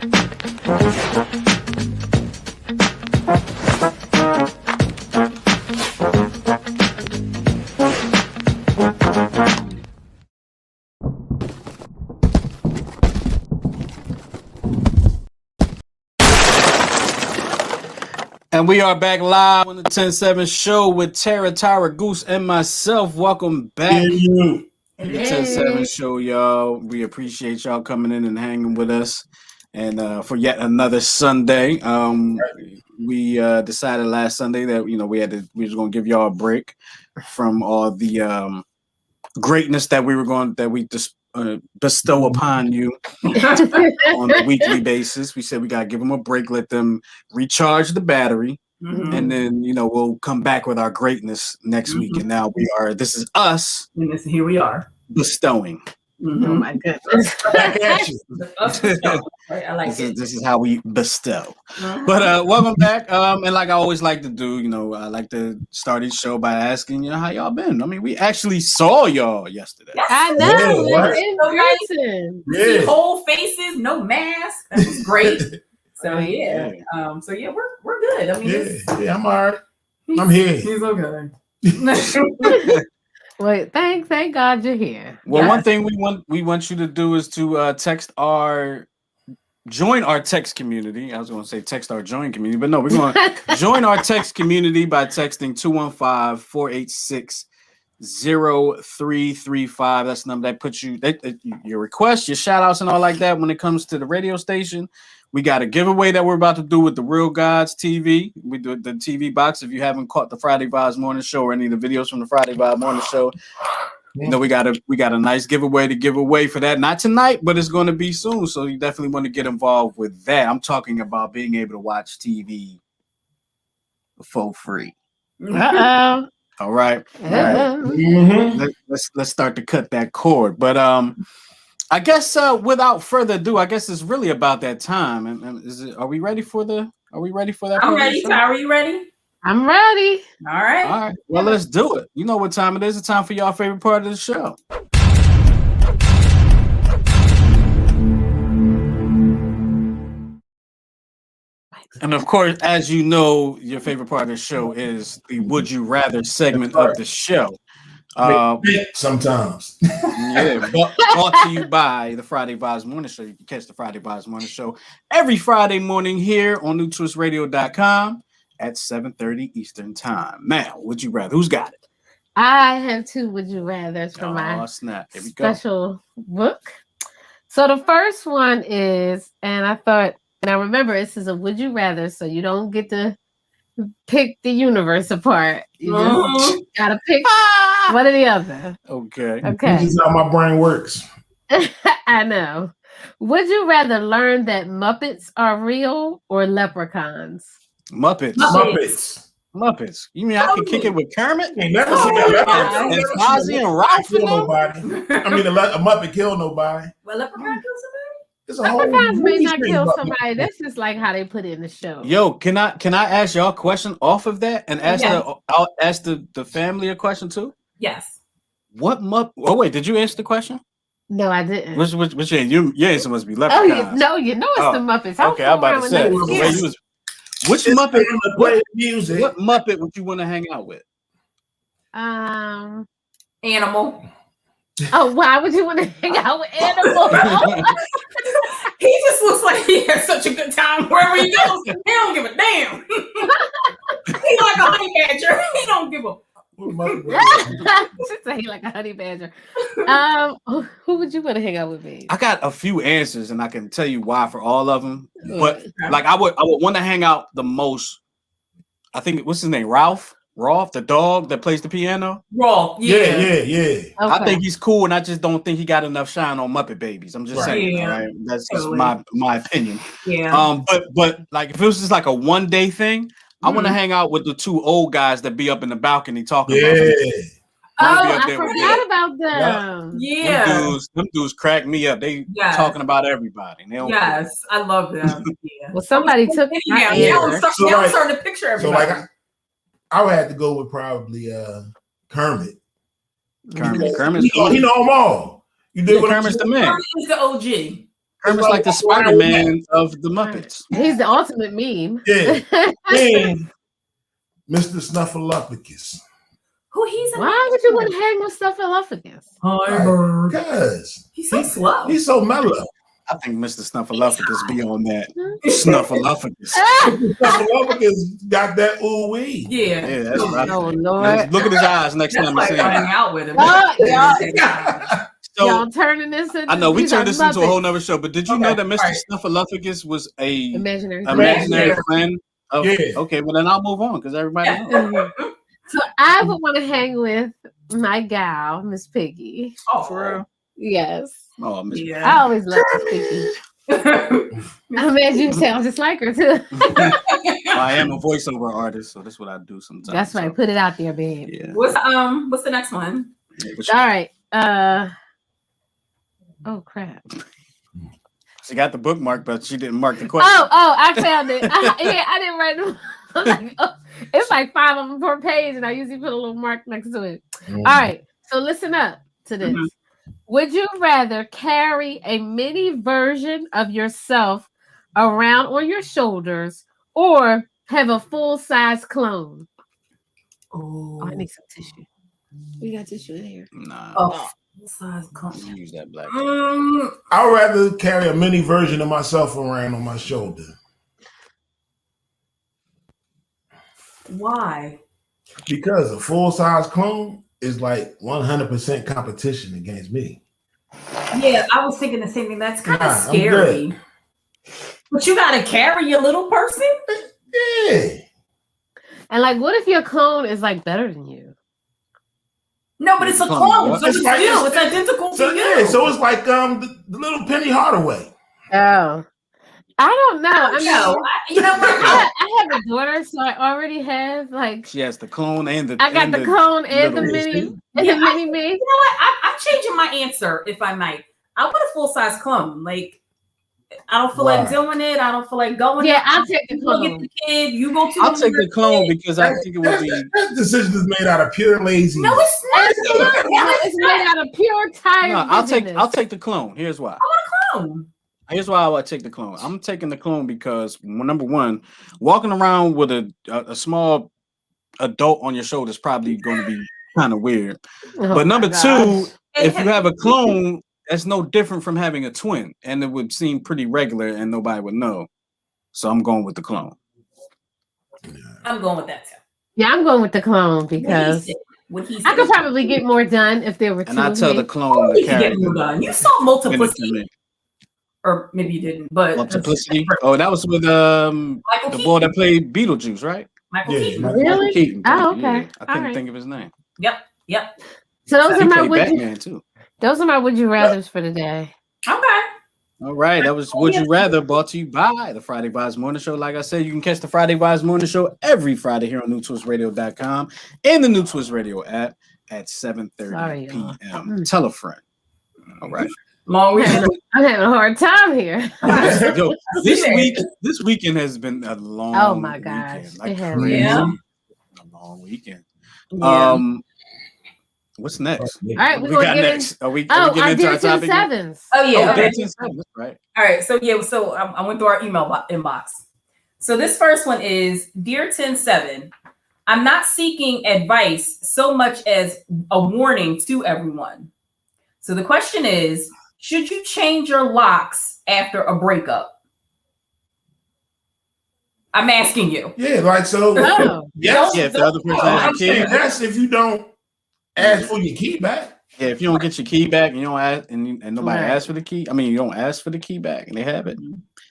And we are back live on the 10-7 show with Tara, Tyra, Goose, and myself. Welcome back to the 10-7 show, y'all. We appreciate y'all coming in and hanging with us. And for yet another Sunday, we decided last Sunday that we was going to give y'all a break from all the greatness that we just bestow upon you on a weekly basis. We said we gotta give them a break, let them recharge the battery, and then we'll come back with our greatness next week. And now this is us, and here we are bestowing. Oh my goodness. I like this is how we bestow. But welcome back. And like I always like to do, I like to start each show by asking, how y'all been? I mean, we actually saw y'all yesterday. I know. See whole faces, no mask. That was great. So yeah. We're good. I mean, I'm all right. I'm here. He's okay. Well, thank God you're here. Well, one thing we want you to do is to join our text community. I was going to say text our join community, but no, we're going to join our text community by texting 215-486-0335. That's the number that puts your requests, your shout outs, and all like that. When it comes to the radio station, we got a giveaway that we're about to do with the Real Gods TV. We do the TV box. If you haven't caught the Friday Vibes Morning Show or any of the videos from the Friday Vibes Morning Show, we got a nice giveaway to give away for that. Not tonight, but it's going to be soon. So you definitely want to get involved with that. I'm talking about being able to watch TV for free. Uh-oh. All right. Let's start to cut that cord. But I guess without further ado, I guess it's really about that time. And are we ready for that? I'm ready. Are you ready? I'm ready. All right. Well, let's do it. You know what time it is. It's time for y'all favorite part of the show. And of course, as you know, your favorite part of the show is the Would You Rather segment of the show. Sometimes. Brought to you by the Friday Vibes Morning Show. You can catch the Friday Vibes Morning Show every Friday morning here on newtwistradio.com at 7:30 Eastern Time. Now, would you rather? Who's got it? I have two Would You Rathers for my special book. So the first one is, and I remember this is a Would You Rather, so you don't get to pick the universe apart. You just gotta pick one or the other. Okay. This is how my brain works. I know. Would you rather learn that Muppets are real or leprechauns? Muppets. You mean I can kick it with Kermit? Ain't never seen that. And Fozzie and Ralph? Kill nobody. I mean, a Muppet kill nobody. Well, leprechaun kill somebody? Leprechauns may not kill somebody. That's just like how they put it in the show. Yo, can I ask y'all a question off of that and I'll ask the family a question too? Yes. What Muppet? Oh wait, did you answer the question? No, I didn't. Which your answer must be leprechauns. Oh, it's the Muppets. Okay, I'm about to say. Which Muppet? What Muppet would you want to hang out with? Animal. Oh, why would you want to hang out with Animal? He just looks like he has such a good time wherever he goes. He don't give a damn. He's like a honey badger. He don't give a. He like a honey badger. Who would you want to hang out with, babe? I got a few answers, and I can tell you why for all of them. But like, I would want to hang out the most. I think what's his name, Ralph, the dog that plays the piano. Ralph, yeah. Okay. I think he's cool, and I just don't think he got enough shine on Muppet Babies. I'm just saying. Yeah. All right? That's just my opinion. Yeah. But like, if it was just like a one day thing. I want to hang out with the two old guys that be up in the balcony talking about it. I forgot about them. Yeah. Them dudes crack me up. They talking about everybody. Yes, I love them. Yeah. Well, somebody took my I'm starting to picture everybody. So like, I would have to go with probably Kermit. Kermit's he know them all. You do Kermit's the man. Kermit is the OG. Kermit's like the Spider-Man of the Muppets. He's the ultimate meme. Yeah. And Mr. Snuffleupagus. Who he's? Why would you want to hang with Snuffleupagus? Because he's so slow. He's so mellow. I think Mr. Snuffleupagus be on that. Snuffleupagus. Snuffleupagus got that ooh-wee. Yeah, that's right. Oh, Lord. Look at his eyes next time you see him. Hang out with him. Y'all turning this into. I know we turned this into a whole nother show, but did you know that Mr. Snuffleupagus was a imaginary friend of? Yeah. Okay, well then I'll move on because everybody knows. So I would want to hang with my gal, Miss Piggy. Oh, for real? Yes. Oh, Miss Piggy. I always loved Miss Piggy. I'm as you sound just like her too. I am a voiceover artist, so that's what I do sometimes. That's right. Put it out there, babe. Yeah. What's the next one? All right. Oh crap. She got the bookmark, but she didn't mark the question. Oh, I found it. I didn't write them. Like, it's like 5 of them per page, and I usually put a little mark next to it. All right. So listen up to this. Would you rather carry a mini version of yourself around on your shoulders or have a full-size clone? Oh, I need some tissue. We got tissue in here. Nah. Full-size clone. Use that black. I'd rather carry a mini version of myself around on my shoulder. Why? Because a full-size clone is like 100% competition against me. Yeah, I was thinking the same thing. That's kind of scary. But you gotta carry your little person. Yeah. And like, what if your clone is like better than you? No, but it's a clone. So it's identical to you. Yeah, so it's like the little Penny Hardaway. Oh. I don't know. You know what? I have a daughter, so I already have like. She has the clone and the. I got the clone and the mini, and the mini me. You know what? I'm changing my answer, if I might. I want a full size clone. Like, I don't feel like doing it. I don't feel like going. Yeah, I'll take the clone. You go get the kid. You go to. I'll take the clone because I think it would be. That decision is made out of pure laziness. No, it's not. It's made out of pure tired. No, I'll take the clone. Here's why. I want a clone. Here's why I would take the clone. I'm taking the clone because number one, walking around with a small adult on your shoulder is probably going to be kind of weird. But number two, if you have a clone, that's no different from having a twin, and it would seem pretty regular, and nobody would know. So I'm going with the clone. I'm going with that too. Yeah, I'm going with the clone because I could probably get more done if there were two. And I tell the clone to carry more done. You saw Multiplicity. Or maybe you didn't, but Multiplicity. Oh, that was with the boy that played Beetlejuice, right? Michael Keaton. Really? Michael Keaton. Oh, okay. Yeah. I couldn't think of his name. Yep. So those are my Batman too. Those are my would you rathers for today. Okay. All right, that was Would You Rather, brought to you by the Friday Vibes Morning Show. Like I said, you can catch the Friday Vibes Morning Show every Friday here on NewTwistRadio.com and the New Twist Radio app at 7:30 p.m. Tell a friend. All right. I'm having a hard time here. Yo, this weekend has been a long. Oh my gosh, weekend. it has. A long weekend. Yeah. What's next? All right, we got next. Are we getting into our topic? Oh yeah, okay. Right. All right, so I went through our email inbox. So this first one is, Dear 10-7, I'm not seeking advice so much as a warning to everyone. So the question is, should you change your locks after a breakup? I'm asking you. Yeah, like so. Yes. Yeah, if the other person has a key. That's if you don't ask for your key back. Yeah, if you don't get your key back and you don't ask and nobody asks for the key. I mean, you don't ask for the key back and they have it.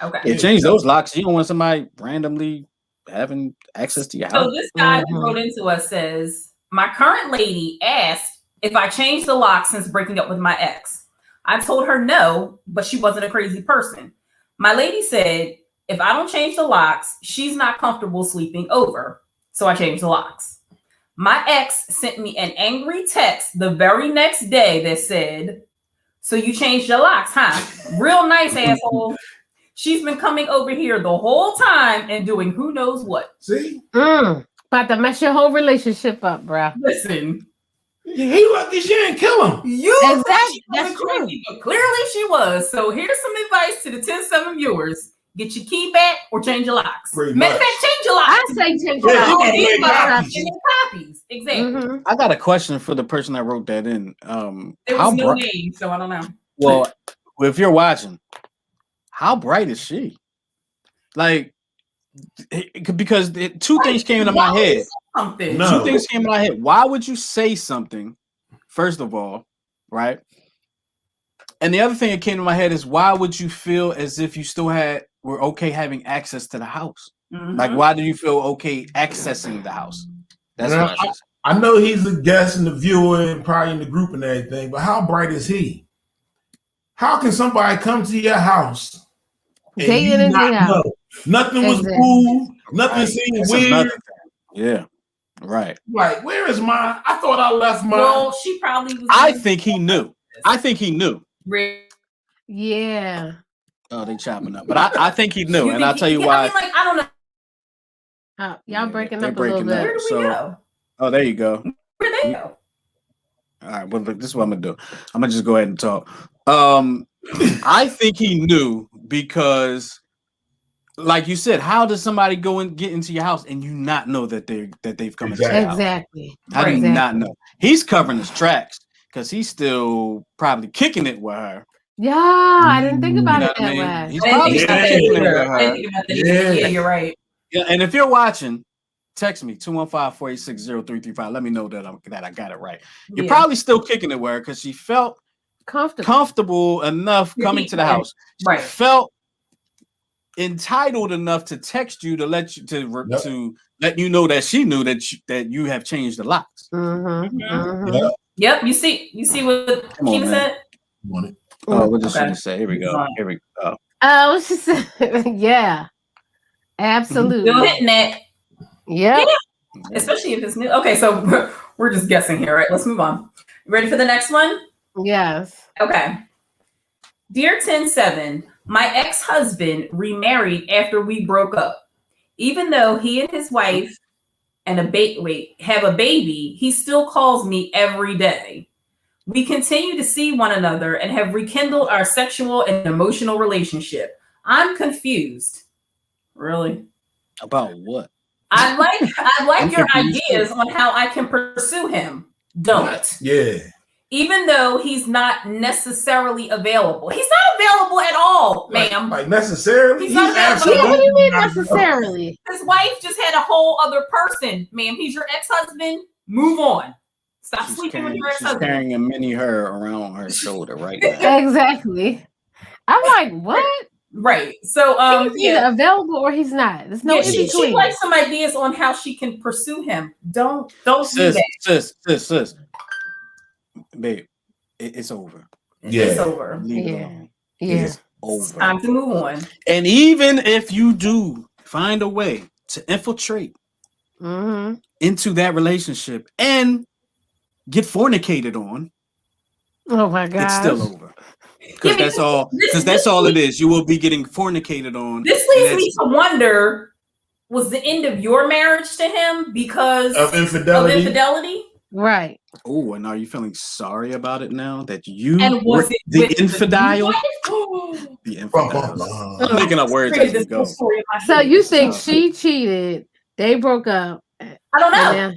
Okay. Yeah, change those locks. You don't want somebody randomly having access to your house. So this guy who wrote into us says, my current lady asked if I changed the lock since breaking up with my ex. I told her no, but she wasn't a crazy person. My lady said, if I don't change the locks, she's not comfortable sleeping over. So I changed the locks. My ex sent me an angry text the very next day that said, so you changed your locks, huh? Real nice, asshole. She's been coming over here the whole time and doing who knows what. See? About to mess your whole relationship up, bro. Listen. He lucky she didn't kill him. You exactly. That's crazy, but clearly she was. So here's some advice to the 10-7 viewers. Get your key back or change your locks. Matter of fact, change your locks. I say change your locks. Copies. Exactly. Mm-hmm. I got a question for the person that wrote that in. There was no name, so I don't know. Well, if you're watching, how bright is she? Like, because two things came into my head. Two things came into my head. Why would you say something, first of all, right? And the other thing that came to my head is, why would you feel as if you still were okay having access to the house? Mm-hmm. Like, why do you feel okay accessing the house? That's what I know he's a guest and the viewer and probably in the group and everything, but how bright is he? How can somebody come to your house and you not know? Nothing was moved. Nothing seemed weird. Yeah. Right. Like, where is mine? I thought I left mine. Well, she probably was. I think he knew. Yeah. Oh, they chopping up. But I think he knew, and I'll tell you why. I mean, like, I don't know. Y'all breaking up a little bit. Where do we go? Oh, there you go. Where'd they go? All right, well, look, this is what I'm gonna do. I'm gonna just go ahead and talk. I think he knew because, like you said, how does somebody go and get into your house and you not know that they've come into your house? Exactly. How do you not know? He's covering his tracks because he's still probably kicking it with her. Yeah, I didn't think about it that way. He's probably still kicking it with her. Yeah, you're right. Yeah, and if you're watching, text me 215-486-0335. Let me know that I got it right. You're probably still kicking it with her because she felt comfortable enough coming to the house. She felt entitled enough to text you to let you to let you know that she knew that you have changed the locks. Yep. You see what Keena said? Oh, what did she say? Here we go. Oh, she said, yeah, absolutely. Still hitting it. Yeah. Especially if it's new. Okay, so we're just guessing here, right? Let's move on. Ready for the next one? Yes. Okay. Dear 10-7, my ex-husband remarried after we broke up. Even though he and his wife and have a baby, he still calls me every day. We continue to see one another and have rekindled our sexual and emotional relationship. I'm confused. Really? About what? I like your ideas on how I can pursue him. Don't. Yeah. Even though he's not necessarily available. He's not available at all, ma'am. Like necessarily? He's not available. What do you mean necessarily? His wife just had a whole other person, ma'am. He's your ex-husband. Move on. Stop sleeping with your ex-husband. She's carrying a mini her around her shoulder right now. Exactly. I'm like, what? Right. So he's either available or he's not. There's no in between. She likes some ideas on how she can pursue him. Don't do that. Sis. Babe, it's over. Yeah. It's over. Leave it alone. Yeah. It's over. It's time to move on. And even if you do find a way to infiltrate into that relationship and get fornicated on, oh my God, it's still over. Because that's all. Because that's all it is. You will be getting fornicated on. This leads me to wonder: was the end of your marriage to him because of infidelity? Right. Oh, and are you feeling sorry about it now that you and was it the infidel? The infidel. I'm making up words as we go. So you think she cheated? They broke up. I don't know.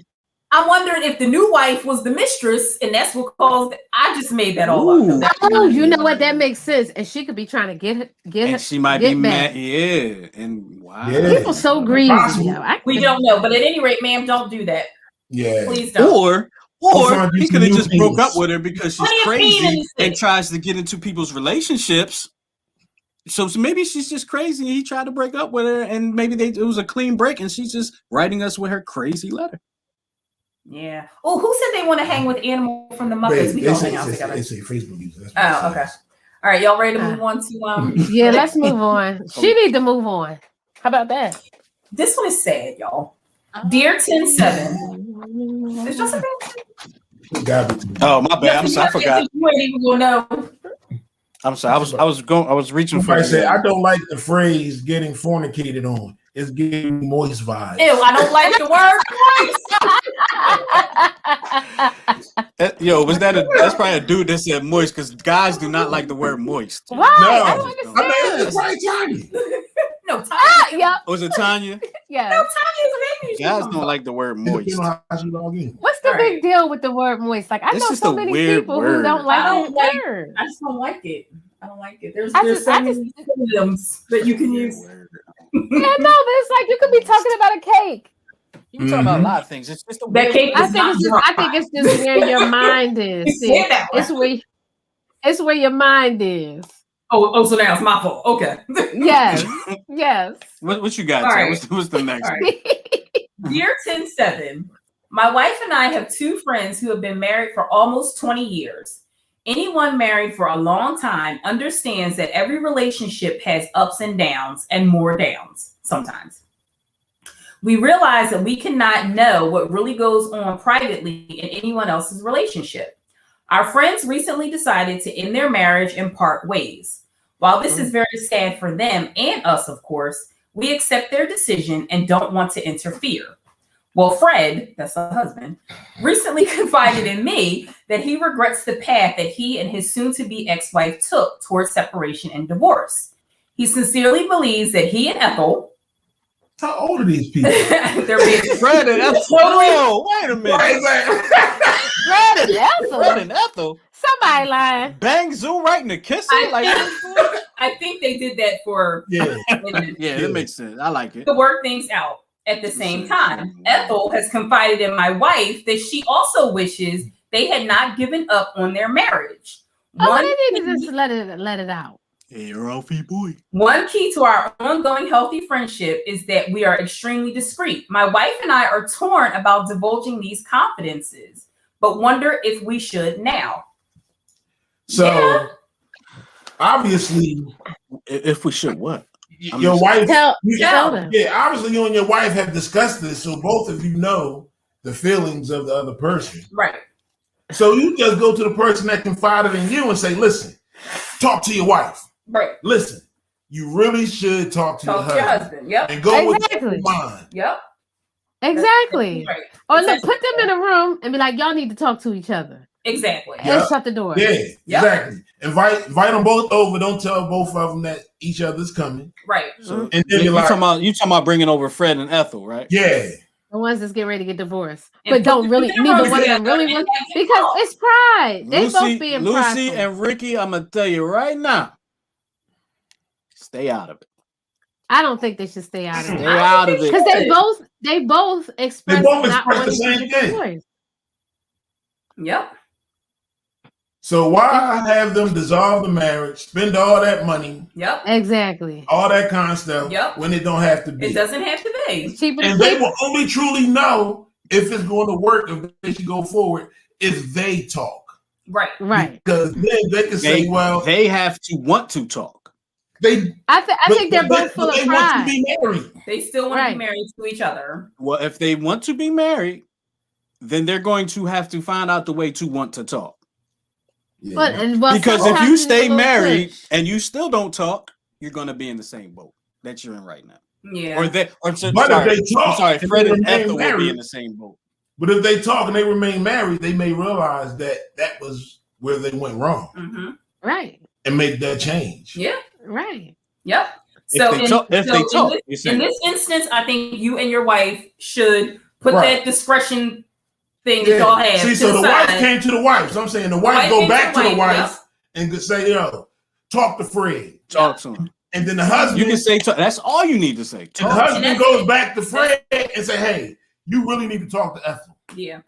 I'm wondering if the new wife was the mistress, and that's what caused. I just made that all up. Oh, you know what? That makes sense. And she could be trying to get her. She might be mad. Yeah. And wow. Yeah. People so greedy. We don't know, but at any rate, ma'am, don't do that. Yeah. Please don't. Or he could have just broke up with her because she's crazy and tries to get into people's relationships. So maybe she's just crazy. He tried to break up with her, and maybe it was a clean break, and she's just writing us with her crazy letter. Yeah. Oh, who said they want to hang with Animal from the Muppets? We don't hang out together. It's a Facebook user. Oh, okay. All right, y'all ready to move on to Yeah, let's move on. She need to move on. How about that? This one is sad, y'all. Dear 10-7. Is just oh, my bad. I'm sorry. I forgot. You ain't even gonna know. I'm sorry. I was reaching for. I said I don't like the phrase "getting fornicated on." It's giving moist vibes. Ew, I don't like the word moist. Yo, that's probably a dude that said moist because guys do not like the word moist. Why? No. I don't understand. It's probably Tanya. No, Tanya. Yep. Was it Tanya? Yeah. No, Tanya's baby. Guys don't like the word moist. What's the big deal with the word moist? Like I know so many people who don't like that word. I just don't like it. I don't like it. There's so many synonyms that you can use. Yeah, no, but it's like you could be talking about a cake. You can talk about a lot of things. It's just that cake. I think it's just where your mind is. It's where your mind is. Oh, so now it's my fault. Okay. Yes. Yes. What you got? Right. What's the next one? Dear 10-7, my wife and I have two friends who have been married for almost 20 years. Anyone married for a long time understands that every relationship has ups and downs and more downs sometimes. We realize that we cannot know what really goes on privately in anyone else's relationship. Our friends recently decided to end their marriage and part ways. While this is very sad for them and us, of course, we accept their decision and don't want to interfere. Well, Fred, that's the husband, recently confided in me that he regrets the path that he and his soon-to-be ex-wife took towards separation and divorce. He sincerely believes that he and Ethel... How old are these people? They're being Fred and Ethel. Whoa, wait a minute. Fred and Ethel. Fred and Ethel. Somebody lying. Bang Zoom right in the kissing. I think they did that for... Yeah, that makes sense. I like it. To work things out. At the same time, Ethel has confided in my wife that she also wishes they had not given up on their marriage. They need to just let it out. Hey, you're Alfie boy. One key to our ongoing healthy friendship is that we are extremely discreet. My wife and I are torn about divulging these confidences, but wonder if we should now. So, obviously, if we should what? Your wife, tell them. Yeah, obviously you and your wife have discussed this, so both of you know the feelings of the other person. Right. So you just go to the person that confided in you and say, listen, talk to your wife. Right. Listen, you really should talk to your husband. Yep. And go with your mind. Yep. Exactly. Right. Or look, put them in a room and be like, y'all need to talk to each other. Exactly. And shut the door. Yeah, exactly. Invite them both over. Don't tell both of them that each other's coming. Right. So, and then you talking about bringing over Fred and Ethel, right? Yeah. The ones that's getting ready to get divorced, but don't really neither one of them really want, because it's pride. They both being prideful. Lucy and Ricky, I'm gonna tell you right now, stay out of it. I don't think they should stay out of it. Stay out of it because they both express the same thing. Yep. So why have them dissolve the marriage, spend all that money? Yep. Exactly. All that kind of stuff. Yep. When it don't have to be. It doesn't have to be. And they will only truly know if it's going to work, if they should go forward, if they talk. Right. Right. Because then they can say, well, they have to want to talk. I think they're both full of pride. Want to be married. They still want to be married to each other. Well, if they want to be married, then they're going to have to find out the way to want to talk. Yeah. Because if you stay married and you still don't talk, you're going to be in the same boat that you're in right now. Yeah. If they talk, Fred and Ethel will be in the same boat. But if they talk and they remain married, they may realize that was where they went wrong. Mm-hmm. Right. And make that change. Yeah. Right. Yep. So in this instance, I think you and your wife should put that discretion thing that y'all have. See, so the wife came to the wife. So I'm saying the wife go back to the wife and say, yo, talk to Fred. Talk to him. And then the husband. You can say, that's all you need to say. And the husband goes back to Fred and say, hey, you really need to talk to Ethel. Yeah.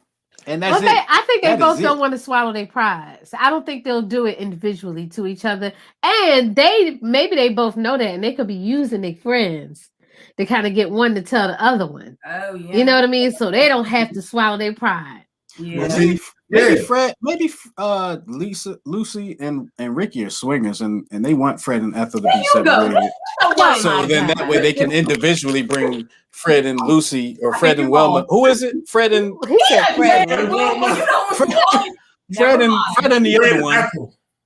And that's it. I think they both don't want to swallow their pride. So I don't think they'll do it individually to each other. And maybe they both know that, and they could be using their friends to kind of get one to tell the other one. Oh yeah. You know what I mean? So they don't have to swallow their pride. Yeah. Maybe Fred, Lucy and Ricky are swingers, and they want Fred and Ethel to be separated. So then that way they can individually bring Fred and Lucy or Fred and Wilma. Who is it? Fred and Fred and the other one.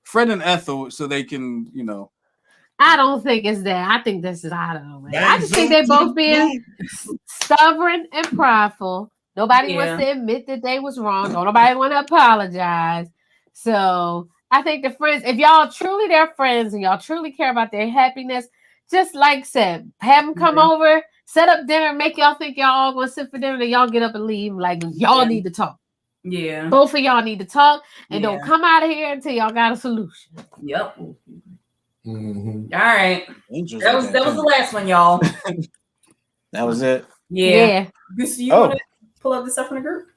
Fred and Ethel, so they can, I don't think it's that. I think this is out of the way. I just think they're both being stubborn and prideful, Nobody wants to admit that they was wrong. Don't nobody want to apologize. So I think the friends, if y'all truly their friends and y'all truly care about their happiness, just like said, have them come over, set up dinner, make y'all think y'all all gonna sit for dinner, and y'all get up and leave. Like y'all need to talk. Yeah. Both of y'all need to talk and don't come out of here until y'all got a solution. Yep. Mm-hmm. All right. That was the last one, y'all. That was it. Yeah. Goose, you want to pull up the stuff in the group?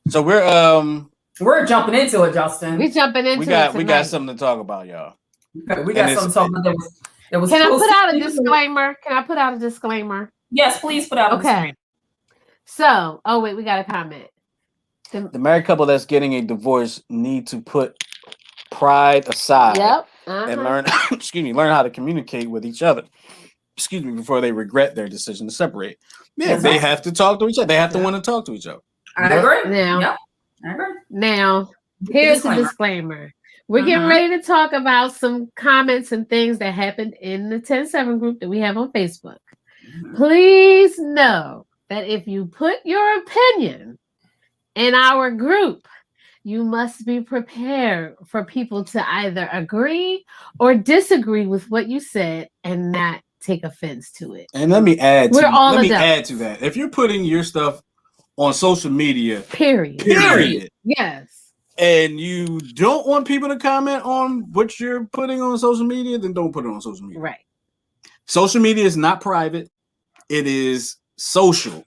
So we're jumping into it, Justin. We're jumping into it. We got something to talk about, y'all. We got something to talk about. That was Can I put out a disclaimer? Can I put out a disclaimer? Yes, please put out a disclaimer. So, wait, we got a comment. The married couple that's getting a divorce need to put pride aside and learn how to communicate with each other. Before they regret their decision to separate. Yeah, they have to talk to each other. They have to want to talk to each other. I agree. Now, here's the disclaimer. We're getting ready to talk about some comments and things that happened in the 10-7 group that we have on Facebook. Please know that if you put your opinion in our group, you must be prepared for people to either agree or disagree with what you said and not take offense to it. And let me add to that. If you're putting your stuff on social media, period. Yes. And you don't want people to comment on what you're putting on social media, then don't put it on social media. Right. Social media is not private. It is social.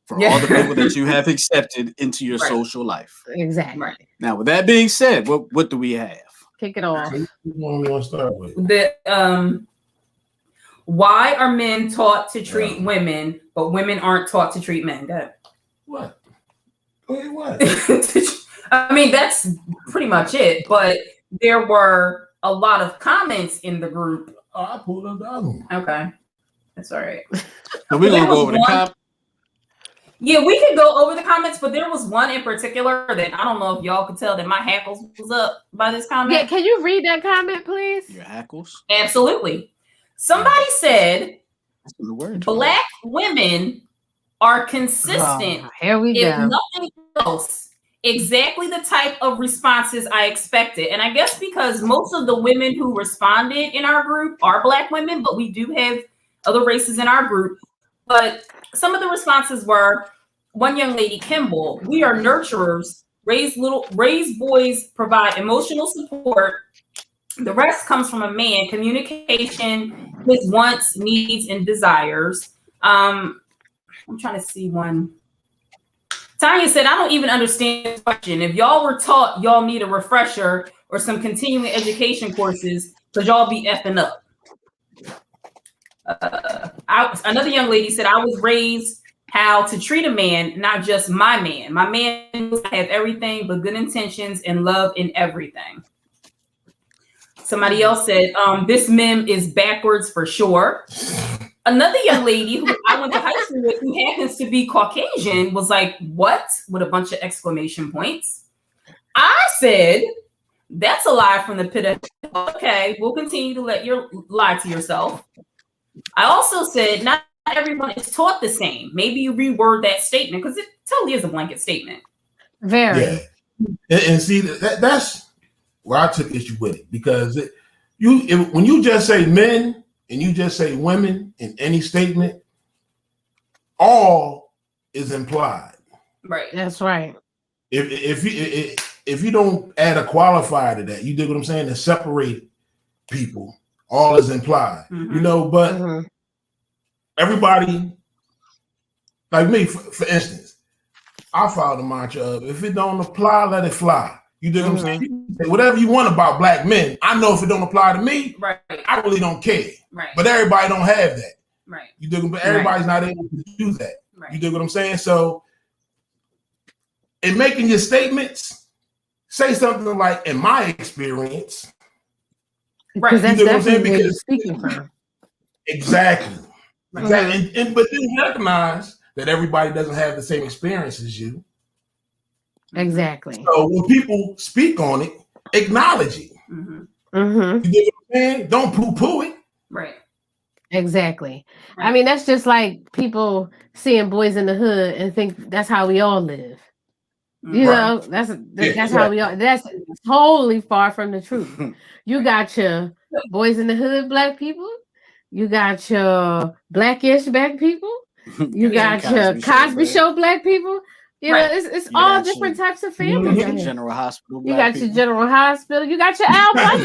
For all the people that you have accepted into your social life. Exactly. Right. Now, with that being said, what do we have? Kick it off. What do we want to start with? Why are men taught to treat women, but women aren't taught to treat men? Go ahead. What? What? I mean, that's pretty much it. But there were a lot of comments in the group. Oh, I pulled up the other one. Okay. That's all right. So we're going to go over the comments. Yeah, we could go over the comments, but there was one in particular that I don't know if y'all could tell that my hackles was up by this comment. Yeah, can you read that comment, please? Your hackles? Absolutely. Somebody said black women are consistent. Here we go. If nothing else, exactly the type of responses I expected. And I guess because most of the women who responded in our group are black women, but we do have other races in our group. But some of the responses were, one young lady, Kimball, we are nurturers, raise boys, provide emotional support. The rest comes from a man, communication, his wants, needs, and desires. I'm trying to see one. Tanya said, I don't even understand this question. If y'all were taught, y'all need a refresher or some continuing education courses, because y'all be effing up. Another young lady said, I was raised how to treat a man, not just my man. My man knows I have everything but good intentions and love in everything. Somebody else said, this meme is backwards for sure. Another young lady who I went to high school with, who happens to be Caucasian, was like, what? With a bunch of exclamation points. I said, that's a lie from the pit of hell. Okay, we'll continue to let you lie to yourself. I also said, not everyone is taught the same. Maybe you reword that statement, because it totally is a blanket statement. Very. Yeah. And see, that's where I took issue with it, because when you just say men and you just say women in any statement, all is implied. Right. That's right. If you don't add a qualifier to that, you dig what I'm saying, to separate people, all is implied. Mm-hmm. But everybody, like me, for instance, I follow the mantra of, if it don't apply, let it fly. You dig what I'm saying? You say whatever you want about black men. I know if it don't apply to me, right, I really don't care. Right. But everybody don't have that. Right. You dig? But everybody's not able to do that. Right. You dig what I'm saying? So, in making your statements, say something like, in my experience. Right. Because that's definitely where you're speaking from. Exactly. Right. Exactly. But then recognize that everybody doesn't have the same experience as you. Exactly. So when people speak on it, acknowledge it. Mm-hmm. Mm-hmm. You get what I'm saying? Don't poo-poo it. Right. Exactly. Right. I mean, that's just like people seeing Boys in the Hood and think that's how we all live. You know, that's how we are. That's totally far from the truth. You got your Boys in the Hood black people. You got your Blackish black people. You got your Cosby Show black people. You know, it's all different types of families. General Hospital. You got your General Hospital. You got your Al Bundy.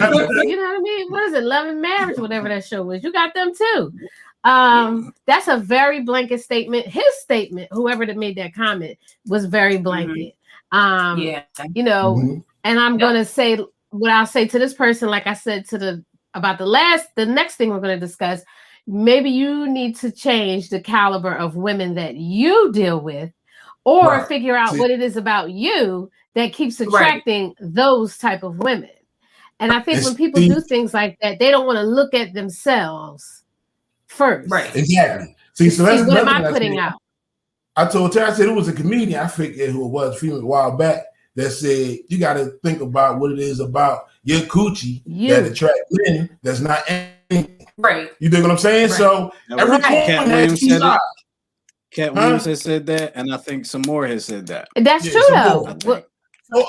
You know what I mean? What is it? Love and Marriage, whatever that show was. You got them too. That's a very blanket statement. His statement, whoever that made that comment, was very blanket. You know, and I'm gonna say what I'll say to this person, like I said to the next thing we're gonna discuss. Maybe you need to change the caliber of women that you deal with, or figure out what it is about you that keeps attracting those type of women. And I think when people do things like that, they don't want to look at themselves first. Right. Exactly. See, so that's what am I putting out? I told her, I said it was a comedian, I forget who it was, a while back, that said you got to think about what it is about your coochie that attract men that's not anything. Right. You dig what I'm saying? Right. So every Cat Williams said it. Cat Williams has said that, and I think some more has said that. That's true though.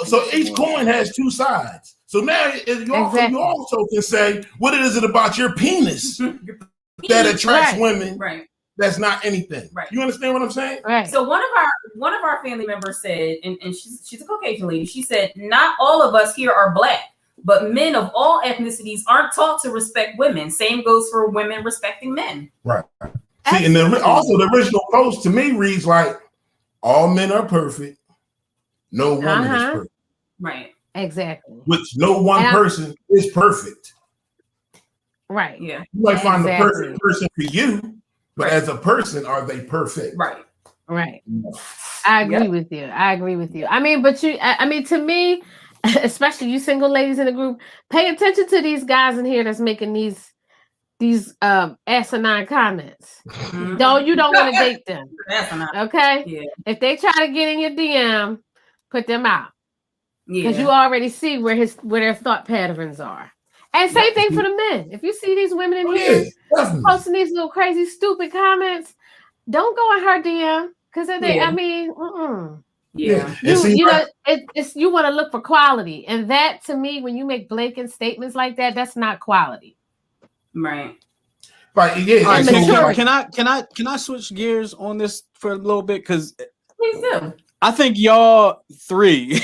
So each coin has two sides. So now you also can say, what is it about your penis that attracts women that's not anything? Right. You understand what I'm saying? Right. So one of our family members said, and she's a Caucasian lady, she said, not all of us here are black, but men of all ethnicities aren't taught to respect women. Same goes for women respecting men. Right. See, and also the original post to me reads like, all men are perfect, no woman is perfect. Right. Exactly. Which no one person is perfect. Right. Yeah. You might find the perfect person for you, but as a person, are they perfect? Right. Right. I agree with you. I mean, but to me, especially you single ladies in the group, pay attention to these guys in here that's making these asinine comments. You don't want to date them. Okay? Yeah. If they try to get in your DM, put them out. Because you already see where their thought patterns are. And same thing for the men. If you see these women in here posting these little crazy, stupid comments, don't go in her DM. Because I mean, you want to look for quality. And that, to me, when you make blanket statements like that, that's not quality. Right. Right. Yeah. All right, so can I switch gears on this for a little bit? Because please do. I think y'all three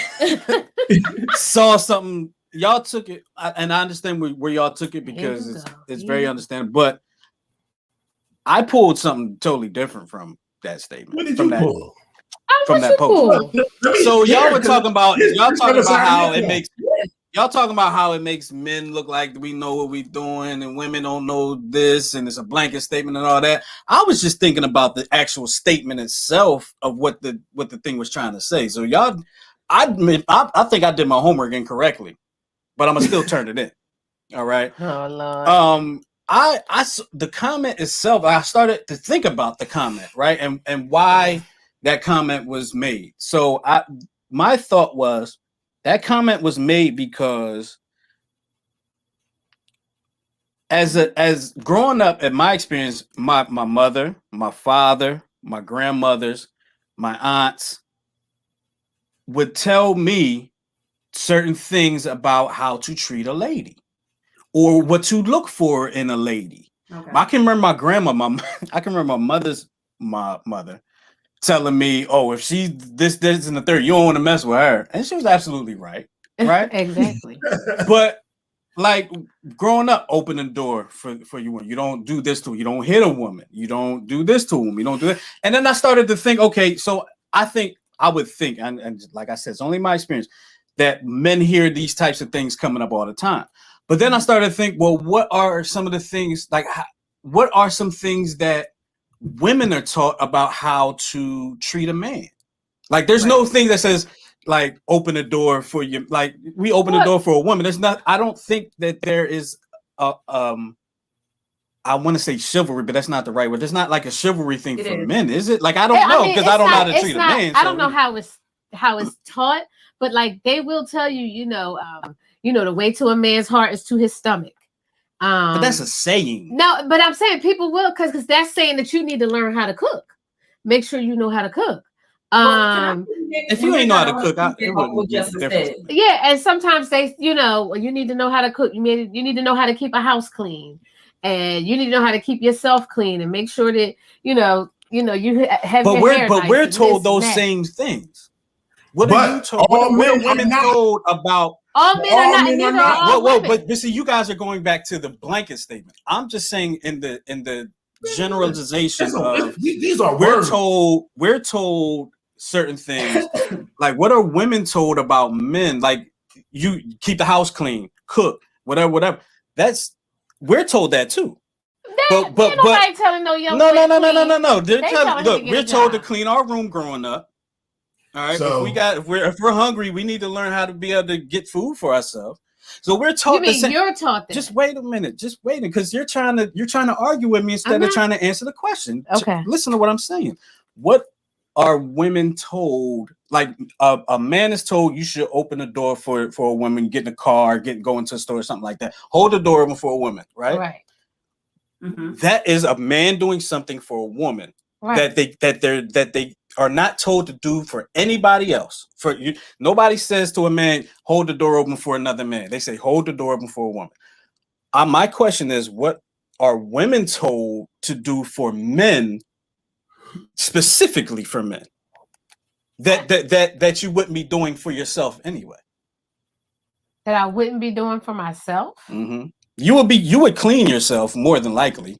saw something. Y'all took it, and I understand where y'all took it because it's very understandable. But I pulled something totally different from that statement. What did you pull? From that post. So y'all were talking about how it makes. Y'all talking about how it makes men look like we know what we're doing and women don't know this and it's a blanket statement and all that. I was just thinking about the actual statement itself of what the thing was trying to say. So y'all, I think I did my homework incorrectly, but I'm gonna still turn it in. All right. Oh Lord. The comment itself, I started to think about the comment, right, and why that comment was made. So my thought was, that comment was made because as growing up, in my experience, my mother, my father, my grandmothers, my aunts would tell me certain things about how to treat a lady or what to look for in a lady. Okay. I can remember my grandma, I can remember my mother telling me, oh, if she's this, and the third, you don't want to mess with her. And she was absolutely right. Right? Exactly. But like growing up, open the door for you. You don't do this to, you don't hit a woman. You don't do this to them. You don't do it. And then I started to think, okay, so I would think, and like I said, it's only my experience, that men hear these types of things coming up all the time. But then I started to think, well, what are some of the things, like, what are some things that women are taught about how to treat a man? Like, there's no thing that says, like, open the door for you. Like, we open the door for a woman. There's not, I don't think that there is I want to say chivalry, but that's not the right word. There's not like a chivalry thing for men, is it? Like, I don't know, because I don't know how to treat a man. I don't know how it's taught, but like they will tell you, the way to a man's heart is to his stomach. But that's a saying. No, but I'm saying people will because that's saying that you need to learn how to cook. Make sure you know how to cook. If you ain't know how to cook, it wouldn't be different. Yeah, and sometimes you need to know how to cook. You need to know how to keep a house clean, and you need to know how to keep yourself clean, and make sure that you have your hair nice. But we're told those same things. What are you told? What are women told about? All men are not. Whoa, but see, you guys are going back to the blanket statement. I'm just saying in the generalization of these are words. We're told certain things. Like, what are women told about men? Like, you keep the house clean, cook, whatever. We're told that too. But nobody telling no young. No. Look, we're told to clean our room growing up. All right. So, if we're hungry, we need to learn how to be able to get food for ourselves. So we're taught. You're taught that. Just wait a minute. Just waiting because you're trying to argue with me instead of trying to answer the question. Okay. Listen to what I'm saying. What are women told? Like a man is told you should open the door for a woman, get in a car, go into a store or something like that. Hold the door open for a woman, right? Right. Mm-hmm. That is a man doing something for a woman that they are not told to do for anybody else. For you, nobody says to a man, hold the door open for another man. They say, hold the door open for a woman. My question is, what are women told to do for men, specifically for men, that you wouldn't be doing for yourself anyway? That I wouldn't be doing for myself? Mm-hmm. You would clean yourself more than likely.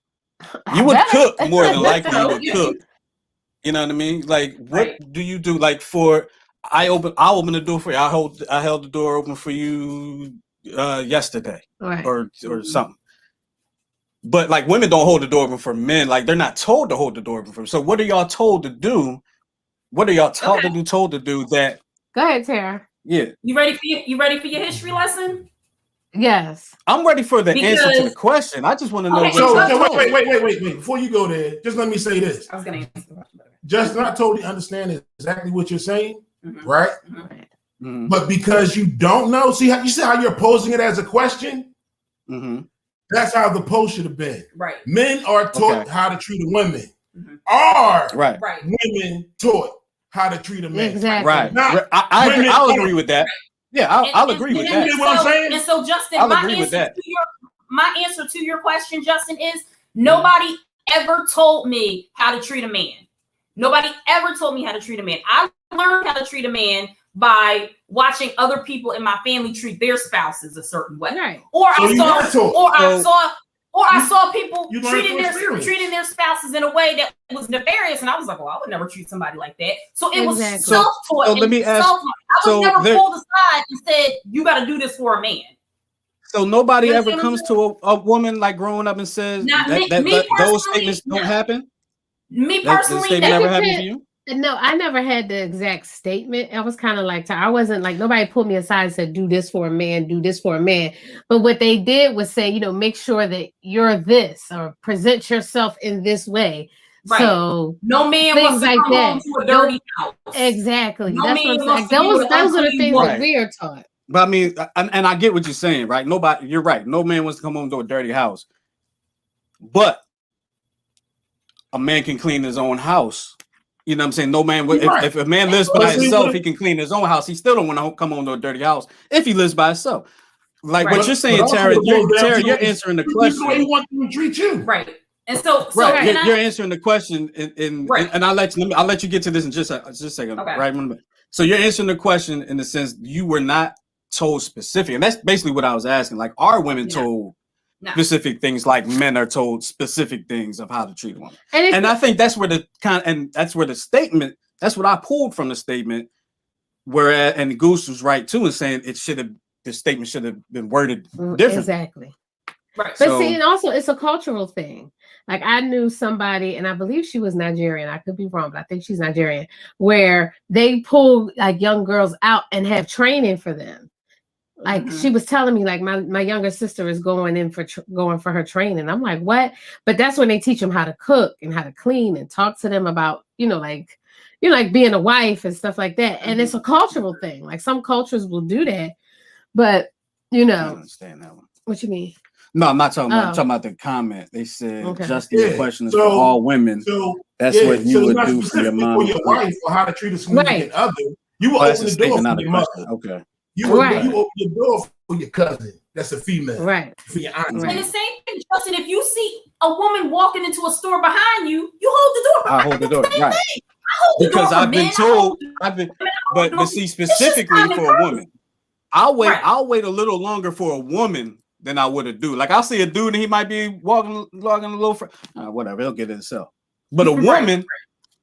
You would cook more than likely. You would cook. You know what I mean? Like, what do you do? Like, I'll open the door for you. I held the door open for you yesterday, or something. But like, women don't hold the door open for men. Like, they're not told to hold the door open for them. So what are y'all told to do? What are y'all told to do that? Go ahead, Tara. Yeah. You ready for your history lesson? Yes. I'm ready for the answer to the question. I just want to know. Wait. Before you go there, just let me say this. I was going to answer the question. Justin, I totally understand exactly what you're saying, right? Mm-hmm. But because you don't know, see how you're posing it as a question? Mm-hmm. That's how the post should have been. Right. Men are taught how to treat a woman. Mm-hmm. Are women taught how to treat a man? Exactly. Right. I'll agree with that. Yeah, I'll agree with that. You know what I'm saying? And so, Justin, my answer to your question, Justin, is nobody ever told me how to treat a man. Nobody ever told me how to treat a man. I learned how to treat a man by watching other people in my family treat their spouses a certain way. Right. I saw people treating their spouses in a way that was nefarious, and I was like, well, I would never treat somebody like that. So it was self-taught. So let me ask. I was never pulled aside and said, you got to do this for a man. So nobody ever comes to a woman like growing up and says those statements don't happen? Me personally, that statement never happened to you? No, I never had the exact statement. I was kind of like, I wasn't like, nobody pulled me aside and said, do this for a man, do this for a man. But what they did was say, make sure that you're this or present yourself in this way. Right. So no man wants to come home to a dirty house. Exactly. No, that's what I'm saying. Those are the things that we are taught. But I mean, and I get what you're saying, right? You're right. No man wants to come home to a dirty house. But a man can clean his own house. You know what I'm saying? No man, if a man lives by himself, he can clean his own house. He still don't want to come home to a dirty house if he lives by himself. Like what you're saying, Tara, you're answering the question. The way he wants to treat you. Right. And so you're answering the question and I'll let you get to this in just a second. Okay. Right. So you're answering the question in the sense you were not told specific. And that's basically what I was asking. Like, are women told specific things like men are told specific things of how to treat a woman? And I think that's where that's where the statement, that's what I pulled from the statement, and Goose was right too in saying the statement should have been worded differently. Exactly. Right. But see, and also it's a cultural thing. Like I knew somebody, and I believe she was Nigerian. I could be wrong, but I think she's Nigerian, where they pull like young girls out and have training for them. Like she was telling me, like my younger sister is going for her training. I'm like, what? But that's when they teach them how to cook and how to clean and talk to them about, like being a wife and stuff like that. And it's a cultural thing. Like some cultures will do that, but I don't understand that one. What you mean? No, I'm not talking about. I'm talking about the comment. They said, Justin, your question is for all women. So that's what you would do for your mom, or your wife, or how to treat a significant other. You will open the door for your mother. Okay. You open the door for your cousin. That's a female. Right. For your aunt. And the same thing, Justin. If you see a woman walking into a store behind you, you hold the door. I hold the door. Right. Because I've been told. But see, specifically for a woman, I'll wait a little longer for a woman than I would a dude. Like I'll see a dude and he might be walking a little whatever, he'll get himself. But a woman,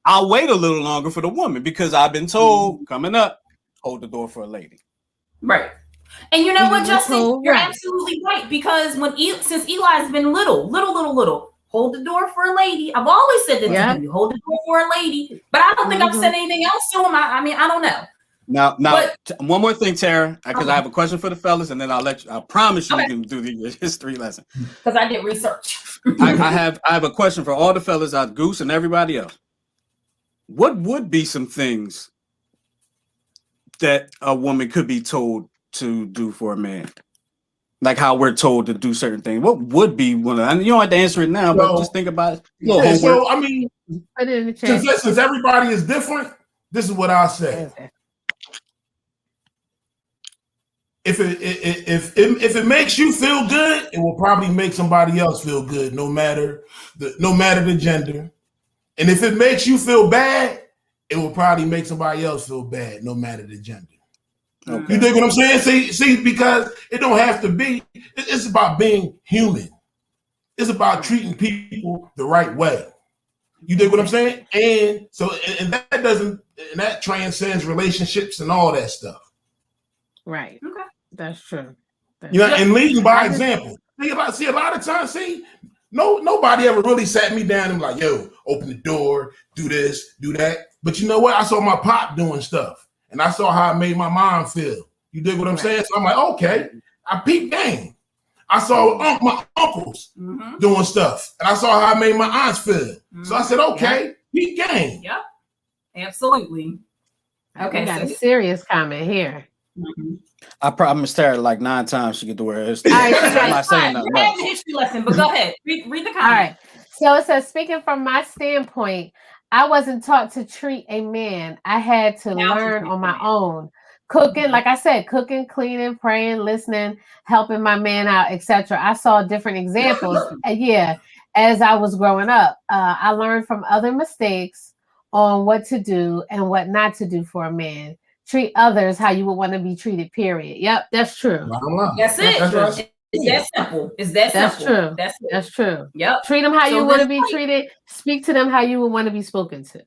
I'll wait a little longer for the woman because I've been told coming up, hold the door for a lady. Right. And you know what, Justin? You're absolutely right. Because since Eli's been little, hold the door for a lady. I've always said that to him, hold the door for a lady. But I don't think I've said anything else to him. I mean, I don't know. Now, one more thing, Tara, because I have a question for the fellas, and then I promise you can do the history lesson. Because I did research. I have a question for all the fellas out, Goose and everybody else. What would be some things that a woman could be told to do for a man? Like how we're told to do certain things. What would be one of them? You don't have to answer it now, but just think about it. So I mean, since everybody is different, this is what I'll say. If it makes you feel good, it will probably make somebody else feel good, no matter the gender. And if it makes you feel bad, it will probably make somebody else feel bad, no matter the gender. Okay. You dig what I'm saying? See, because it don't have to be. It's about being human. It's about treating people the right way. You dig what I'm saying? And so, and that transcends relationships and all that stuff. Right. Okay. That's true. And leading by example. See, a lot of times, nobody ever really sat me down and like, yo, open the door, do this, do that. But you know what? I saw my pop doing stuff, and I saw how it made my mom feel. You dig what I'm saying? So I'm like, okay, I peeped game. I saw my uncles doing stuff, and I saw how it made my aunts feel. So I said, okay, peep game. Yep, absolutely. Okay, we got a serious comment here. I promised Tara like 9 times she could do her history. All right, I'm not saying nothing. You have the history lesson, but go ahead. Read the comment. All right. So it says, speaking from my standpoint, I wasn't taught to treat a man. I had to learn on my own. Cooking, like I said, cooking, cleaning, praying, listening, helping my man out, etc. I saw different examples. As I was growing up, I learned from other mistakes on what to do and what not to do for a man. Treat others how you would want to be treated, period. Yep, that's true. That's it. It's that simple. It's that simple. That's true. Yep. Treat them how you want to be treated. Speak to them how you would want to be spoken to.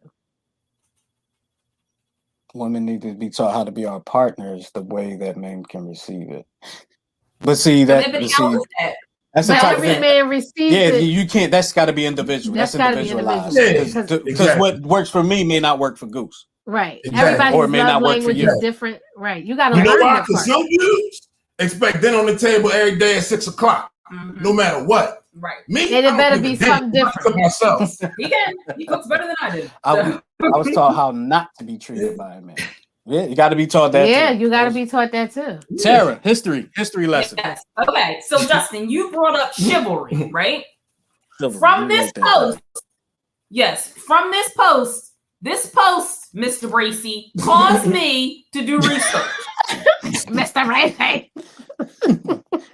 Women need to be taught how to be our partners the way that men can receive it. But see that's the type of thing. Man receives it. You can't. That's got to be individual. That's individualized. Because what works for me may not work for Goose. Right. Everybody's or may not work for you. Is different. Right. You got to learn that part. Some dudes expect dinner on the table every day at 6 o'clock, no matter what. Right. Me, and it better be something different. Myself. He cooks better than I do. I was taught how not to be treated by a man. Yeah, you got to be taught that. Yeah, you got to be taught that too. Tara, history lesson. Yes. Okay, so Justin, you brought up chivalry, right? From this post, this post, Mr. Bracy, caused me to do research. Mr. Bracy.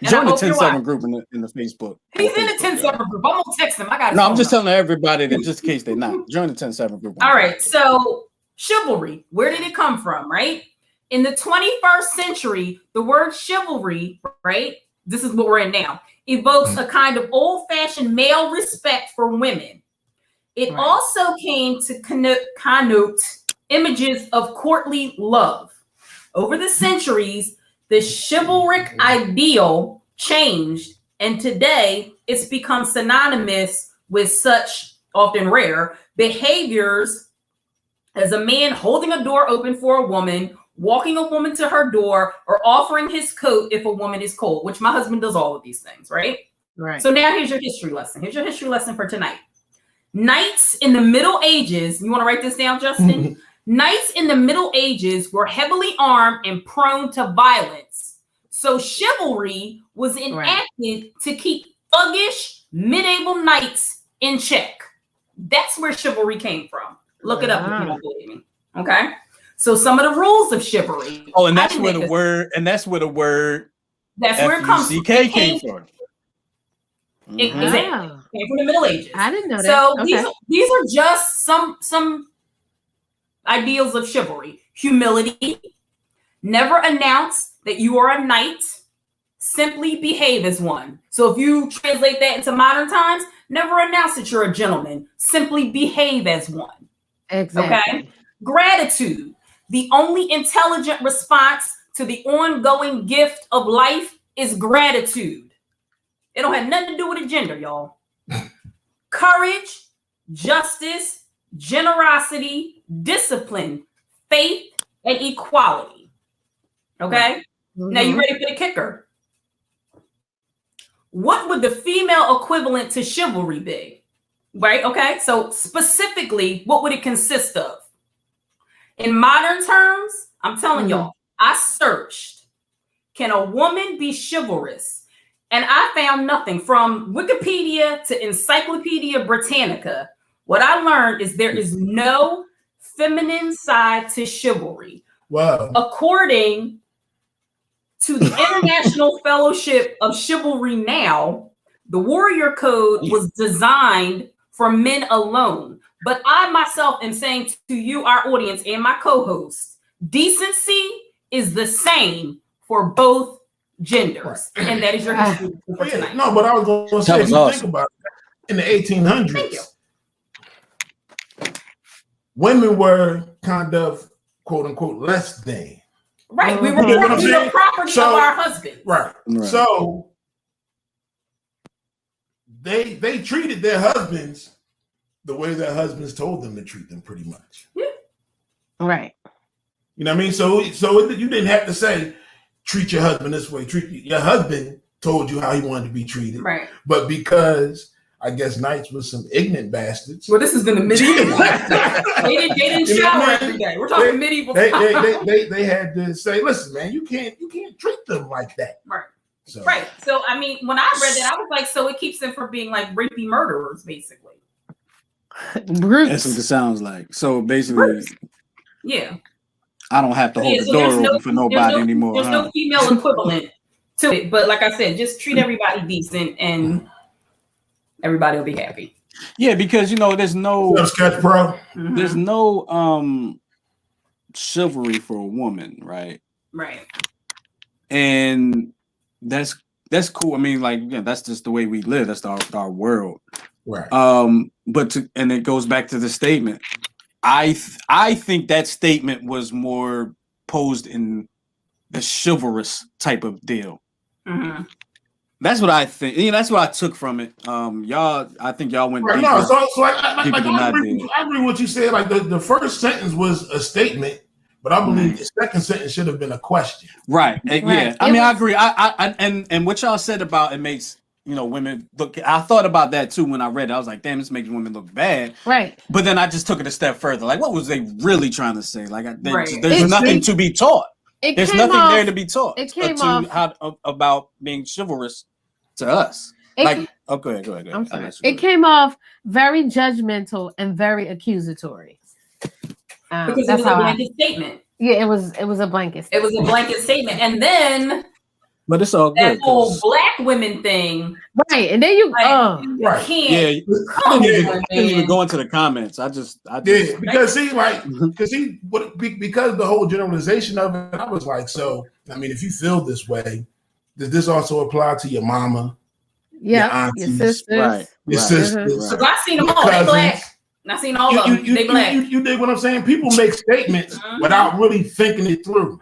Join the 10-7 group in the Facebook. He's in the 10-7 group. I'm gonna text him. I'm just telling everybody that just in case they're not. Join the 10-7 group. All right, so chivalry, where did it come from, right? In the 21st century, the word chivalry, right? This is what we're in now, evokes a kind of old-fashioned male respect for women. It also came to connote images of courtly love. Over the centuries, the chivalric ideal changed, and today it's become synonymous with such often rare behaviors as a man holding a door open for a woman, walking a woman to her door, or offering his coat if a woman is cold, which my husband does all of these things, right? Right. So now here's your history lesson. Here's your history lesson for tonight. Knights in the Middle Ages, you want to write this down, Justin? Knights in the Middle Ages were heavily armed and prone to violence. So chivalry was enacted to keep thuggish medieval knights in check. That's where chivalry came from. Look it up if you don't believe me. Okay. So some of the rules of chivalry. Oh, and that's where the word. That's where it comes from. Came from. Exactly. Came from the Middle Ages. I didn't know that. So these are just some ideals of chivalry. Humility. Never announce that you are a knight. Simply behave as one. So if you translate that into modern times, never announce that you're a gentleman. Simply behave as one. Exactly. Okay. Gratitude. The only intelligent response to the ongoing gift of life is gratitude. It don't have nothing to do with a gender, y'all. Courage, justice, generosity, discipline, faith, and equality. Okay? Mm-hmm. Now you ready for the kicker? What would the female equivalent to chivalry be? Right? Okay. So specifically, what would it consist of? In modern terms, I'm telling y'all, I searched, can a woman be chivalrous? And I found nothing from Wikipedia to Encyclopedia Britannica. What I learned is there is no feminine side to chivalry. Wow. According to the International Fellowship of Chivalry Now, the Warrior Code was designed for men alone. But I myself am saying to you, our audience, and my co-host, decency is the same for both genders. And that is your history for tonight. No, but I was going to say, if you think about it, in the 1800s, women were kind of, quote unquote, less than. Right. We were the property of our husbands. Right. So they treated their husbands the way their husbands told them to treat them, pretty much. Yeah. Right. You know what I mean? So you didn't have to say, treat your husband this way. Your husband told you how he wanted to be treated. Right. But because I guess knights were some ignorant bastards. Well, this is in the medieval. they didn't shower every day. We're talking medieval. They had to say, listen, man, you can't treat them like that. Right. So. Right. So I mean, when I read that, I was like, so it keeps them from being like rapey murderers, basically. Brutes. That's what it sounds like. So basically, Brutes. Yeah. I don't have to hold the door open for nobody anymore. There's no female equivalent to it. But like I said, just treat everybody decent and everybody will be happy. Yeah, because there's no there's no chivalry for a woman, right? Right. And that's cool. I mean, that's just the way we live. That's our world. Right. But it goes back to the statement. I think that statement was more posed in the chivalrous type of deal. Mm-hmm. That's what I think. That's what I took from it. I think y'all went. Right, no, so I agree with what you said. Like the first sentence was a statement, but I believe the second sentence should have been a question. Right. Yeah. I mean, I agree. And what y'all said about it makes women look. I thought about that too when I read it. I was like, damn, this makes women look bad. Right. But then I just took it a step further. Like, what was they really trying to say? Like, there's nothing to be taught. There's nothing there to be taught. It came off about being chivalrous to us. Go ahead. I'm sorry. It came off very judgmental and very accusatory. Because it was a blanket statement. Yeah, it was a blanket statement. It was a blanket statement. And then but it's all good. That whole black women thing. Right. And then you can't. Yeah, you didn't even go into the comments. I just because because the whole generalization of it, I was like, so I mean, if you feel this way, does this also apply to your mama? Yeah, your aunties, your sisters. Your sisters. So I've seen them all. They black. I've seen all of them. They black. You dig what I'm saying? People make statements without really thinking it through.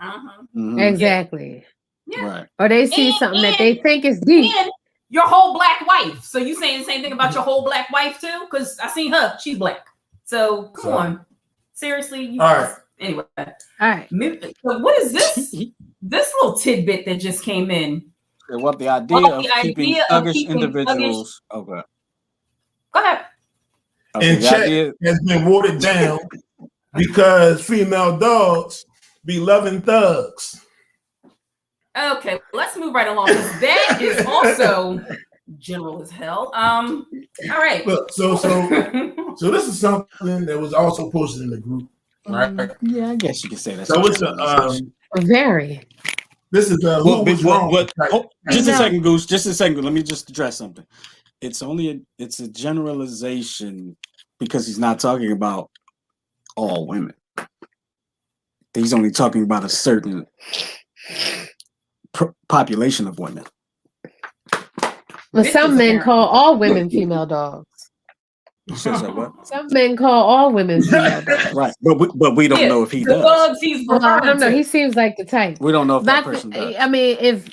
Exactly. Yeah. Right. Or they see something that they think is deep. And your whole black wife. So you saying the same thing about your whole black wife too? Because I seen her. She's black. So come on. Seriously. All right. Anyway. All right. So what is this? This little tidbit that just came in. What the idea of keeping thuggish individuals. Okay. Go ahead. And check has been watered down because female dogs be loving thugs. Okay, let's move right along because that is also general as hell. All right. Look, so this is something that was also posted in the group, right? Yeah, I guess you can say that. So it's very. This is who was wrong. Just a second, Goose. Just a second. Let me just address something. It's a generalization because he's not talking about all women. He's only talking about a certain population of women. Well, some men call all women female dogs. What? Some men call all women female dogs. Right, but we don't know if he does. Dogs he's I don't know. He seems like the type. We don't know if that person does. I mean,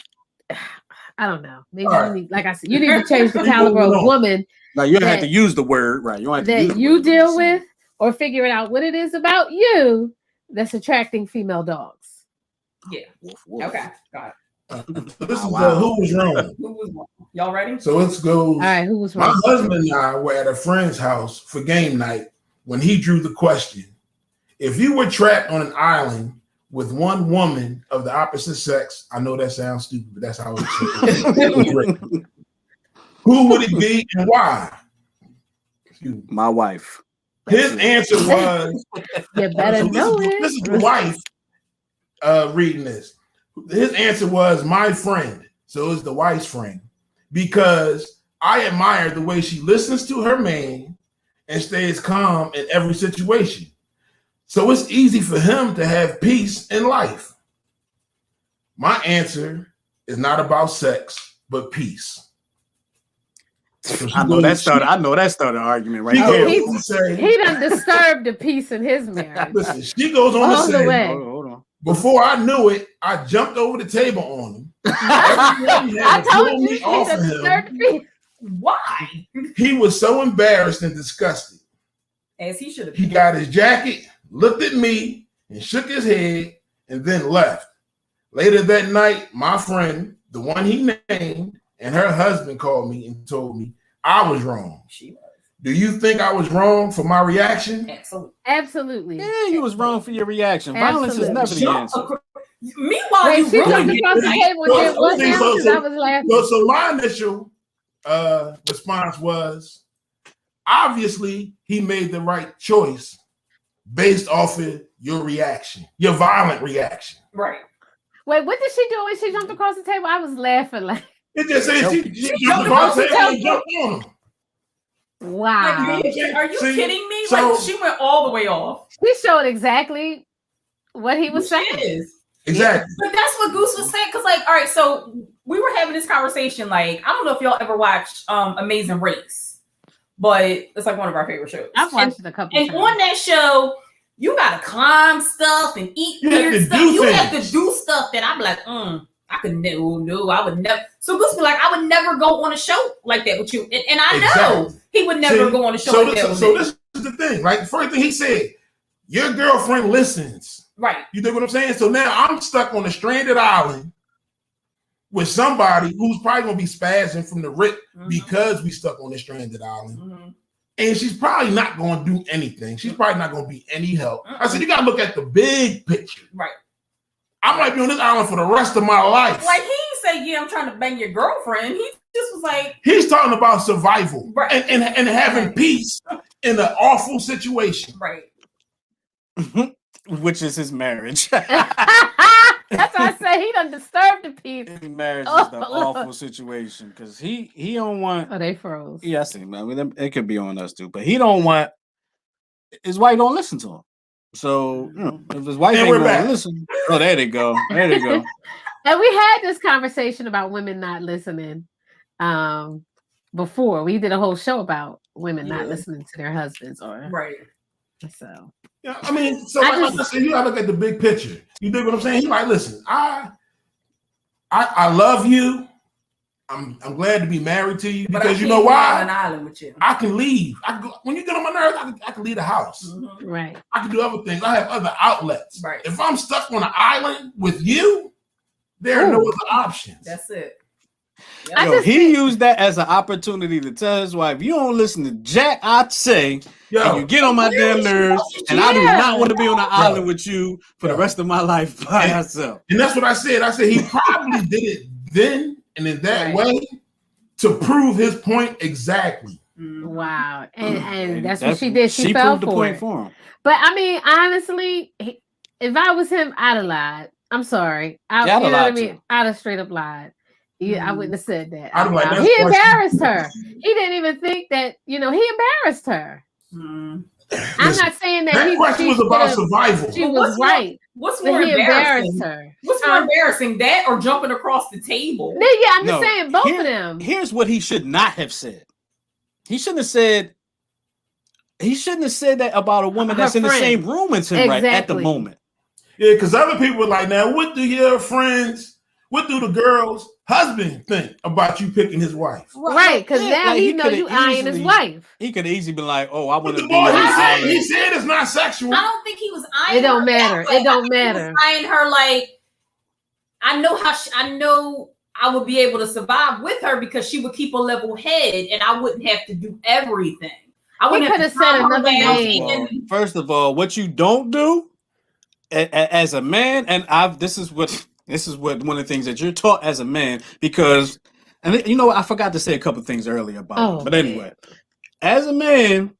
I don't know. Maybe you need, like I said, you need to change the caliber of woman. Now you don't have to use the word, right? You don't have to use that you deal with, or figure it out what it is about you that's attracting female dogs. Yeah. Okay. Got it. This is who was wrong. Who was wrong? Y'all ready? So let's go. All right, who was wrong? My husband and I were at a friend's house for game night when he drew the question: if you were trapped on an island with one woman of the opposite sex, I know that sounds stupid, but that's how it was written. Who would it be and why? My wife. His answer was, you better know it. This is the wife reading this. His answer was my friend. So it's the wife's friend. Because I admire the way she listens to her man and stays calm in every situation. So it's easy for him to have peace in life. My answer is not about sex, but peace. So I know that started an argument right there. He done disturbed the peace in his marriage. Listen, she goes on to say, hold on. Before I knew it, I jumped over the table on him. I told you he done disturbed the peace. Why? He was so embarrassed and disgusted. As he should have. He got his jacket, looked at me, and shook his head, and then left. Later that night, my friend, the one he named, and her husband called me and told me I was wrong. She was. Do you think I was wrong for my reaction? Absolutely. Yeah, you was wrong for your reaction. Violence is never the answer. Meanwhile, you really so my initial response was, obviously, he made the right choice based off of your reaction, your violent reaction. Right. Wait, what did she do when she jumped across the table? I was laughing like. It just said she jumped across the table and jumped on him. Wow. Like, are you kidding me? Like she went all the way off. She showed exactly what he was saying. Exactly. But that's what Goose was saying. Cause like, all right, so we were having this conversation. Like, I don't know if y'all ever watched Amazing Race, but it's like one of our favorite shows. I've watched it a couple times. And on that show, you gotta climb stuff and eat weird stuff. You have to do stuff that I'm like, I could no, I would never. So Goose be like, I would never go on a show like that with you. And I know he would never go on a show like that with me. So this is the thing, right? The first thing he said, your girlfriend listens. Right. You dig what I'm saying? So now I'm stuck on a stranded island with somebody who's probably going to be spazzing from the rip because we stuck on this stranded island. Mm-hmm. And she's probably not going to do anything. She's probably not going to be any help. I said, you got to look at the big picture. Right. I might be on this island for the rest of my life. Like he said, yeah, I'm trying to bang your girlfriend. He just was like, he's talking about survival, right, and having peace in an awful situation, right? Which is his marriage. That's why I say he done disturbed the peace. His marriage is the awful situation because he don't want. Oh, they froze. Yeah, I see. I mean, it could be on us too, but he don't want. His wife don't listen to him. So, you know, if his wife ain't going to listen. Oh, there they go. There they go. And we had this conversation about women not listening before. We did a whole show about women not listening to their husbands. Right. So. Yeah, I mean, so like I said, you got to look at the big picture. You dig what I'm saying? He's like, listen, I love you. I'm glad to be married to you because you know why? On an island with you. I can leave. When you get on my nerves, I can leave the house. Mm-hmm. Right. I can do other things. I have other outlets. Right. If I'm stuck on an island with you, there are no other options. That's it. He used that as an opportunity to tell his wife, "You don't listen to Jack, I say, and you get on my damn nerves, and I do not want to be on an island with you for the rest of my life by yourself." And that's what I said. I said he probably did it then and in that way to prove his point exactly. Wow, and that's what she did. She fell proved the point for him. But I mean, honestly, if I was him, I'd have lied. I'm sorry. You know what I mean? I'd have straight up lied. Yeah, I wouldn't have said that. He embarrassed her. He didn't even think that, he embarrassed her. I'm not saying that question was about survival. She was right. What's more embarrassing? What's more embarrassing, that or jumping across the table? Yeah, I'm just saying both of them. Here's what he should not have said. He shouldn't have said that about a woman that's in the same room as him right at the moment. Yeah, because other people were like, now, what do your friends, what do the girls' husband think about you picking his wife? Right, because now he know you eyeing his wife. He could easily be like, "Oh, I want to be." He said it's not sexual. I don't think he was eyeing. It don't matter. It don't matter. He was eyeing her like, I know I know I would be able to survive with her because she would keep a level head, and I wouldn't have to do everything. I wouldn't have to said another name. First of all, what you don't do as a man, and this is what one of the things that you're taught as a man, because, and I forgot to say a couple things earlier about it, but anyway, as a man,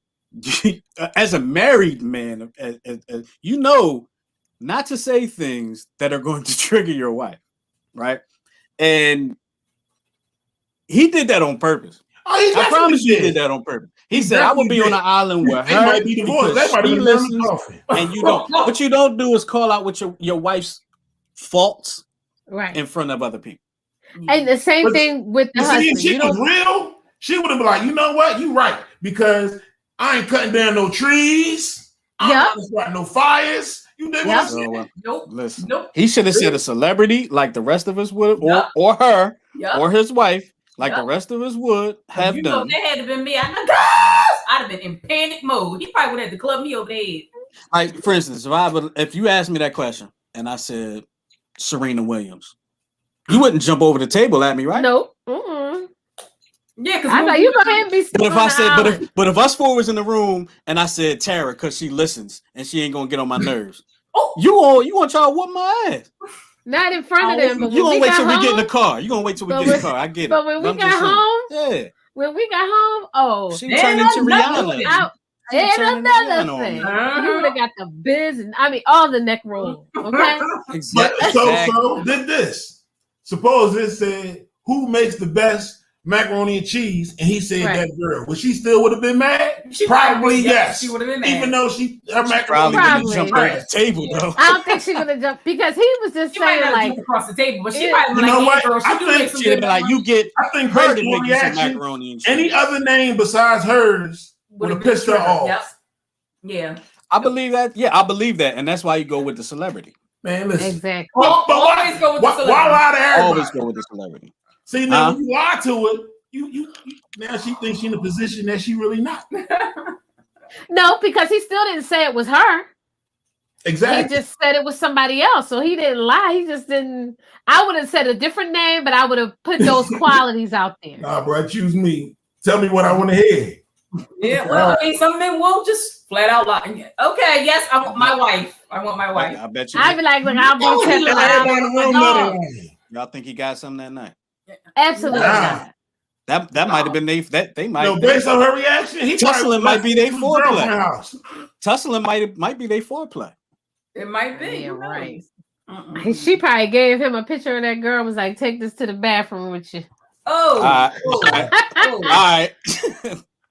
as a married man, not to say things that are going to trigger your wife, right? And he did that on purpose. I promise you, he did that on purpose. He said, "I will be on an island with her." Might be divorced. That might be listens, and you don't. What you don't do is call out with your wife's faults in front of other people. And the same thing with the husband. If she was real, she would have been like, "You know what? You right, because I ain't cutting down no trees. I'm not starting no fires." You did what I said. Nope. He should have said a celebrity like the rest of us would, or her, or his wife. Like the rest of us would have done. If that had been me, I'd have been in panic mode. He probably would have to club me over the head. Like, for instance, if you asked me that question and I said Serena Williams, you wouldn't jump over the table at me, right? Nope. Yeah, because I thought you go ahead and be. But if I said, but if us four was in the room and I said Tara, because she listens and she ain't gonna get on my nerves, you want y'all whoop my ass. Not in front of them, but you gonna wait till we get in the car. You gonna wait till we get in the car. I get it. But when we got home, she turned into Rihanna. And another thing, you would have got the business. I mean, all the neck roll. Okay. Exactly. So did this. Suppose it said, "Who makes the best macaroni and cheese?" And he said that girl. Would she still would have been mad? Probably yes. She would have been mad. Even though her macaroni probably jumped over the table though. I don't think she would have jumped because he was just saying like across the table, but she might be like, girl, I think she'd be like, you get. I think her to make make some macaroni and cheese. Any other name besides hers would have pissed her off. Yep. Yeah. I believe that. Yeah, I believe that, and that's why you go with the celebrity. Man, listen. Exactly. But always go with the celebrity. Why lie to everybody? Always go with the celebrity. See, now when you lie to it, you now she thinks she's in a position that she really not. No, because he still didn't say it was her. Exactly. He just said it was somebody else. So he didn't lie. He just didn't. I would have said a different name, but I would have put those qualities out there. Nah, bro, choose me. Tell me what I want to hear. Yeah, well, I mean, some men will just flat out lie. Okay, yes, I want my wife. I want my wife. I bet you. I'd be like, look, I'll be Y'all think he got something that night? Absolutely not. That might have been they might. No, based on her reaction, he tussling might be their foreplay. Tussling might be their foreplay. It might be. Yeah, right. She probably gave him a picture of that girl. Was like, take this to the bathroom with you. Oh, all right.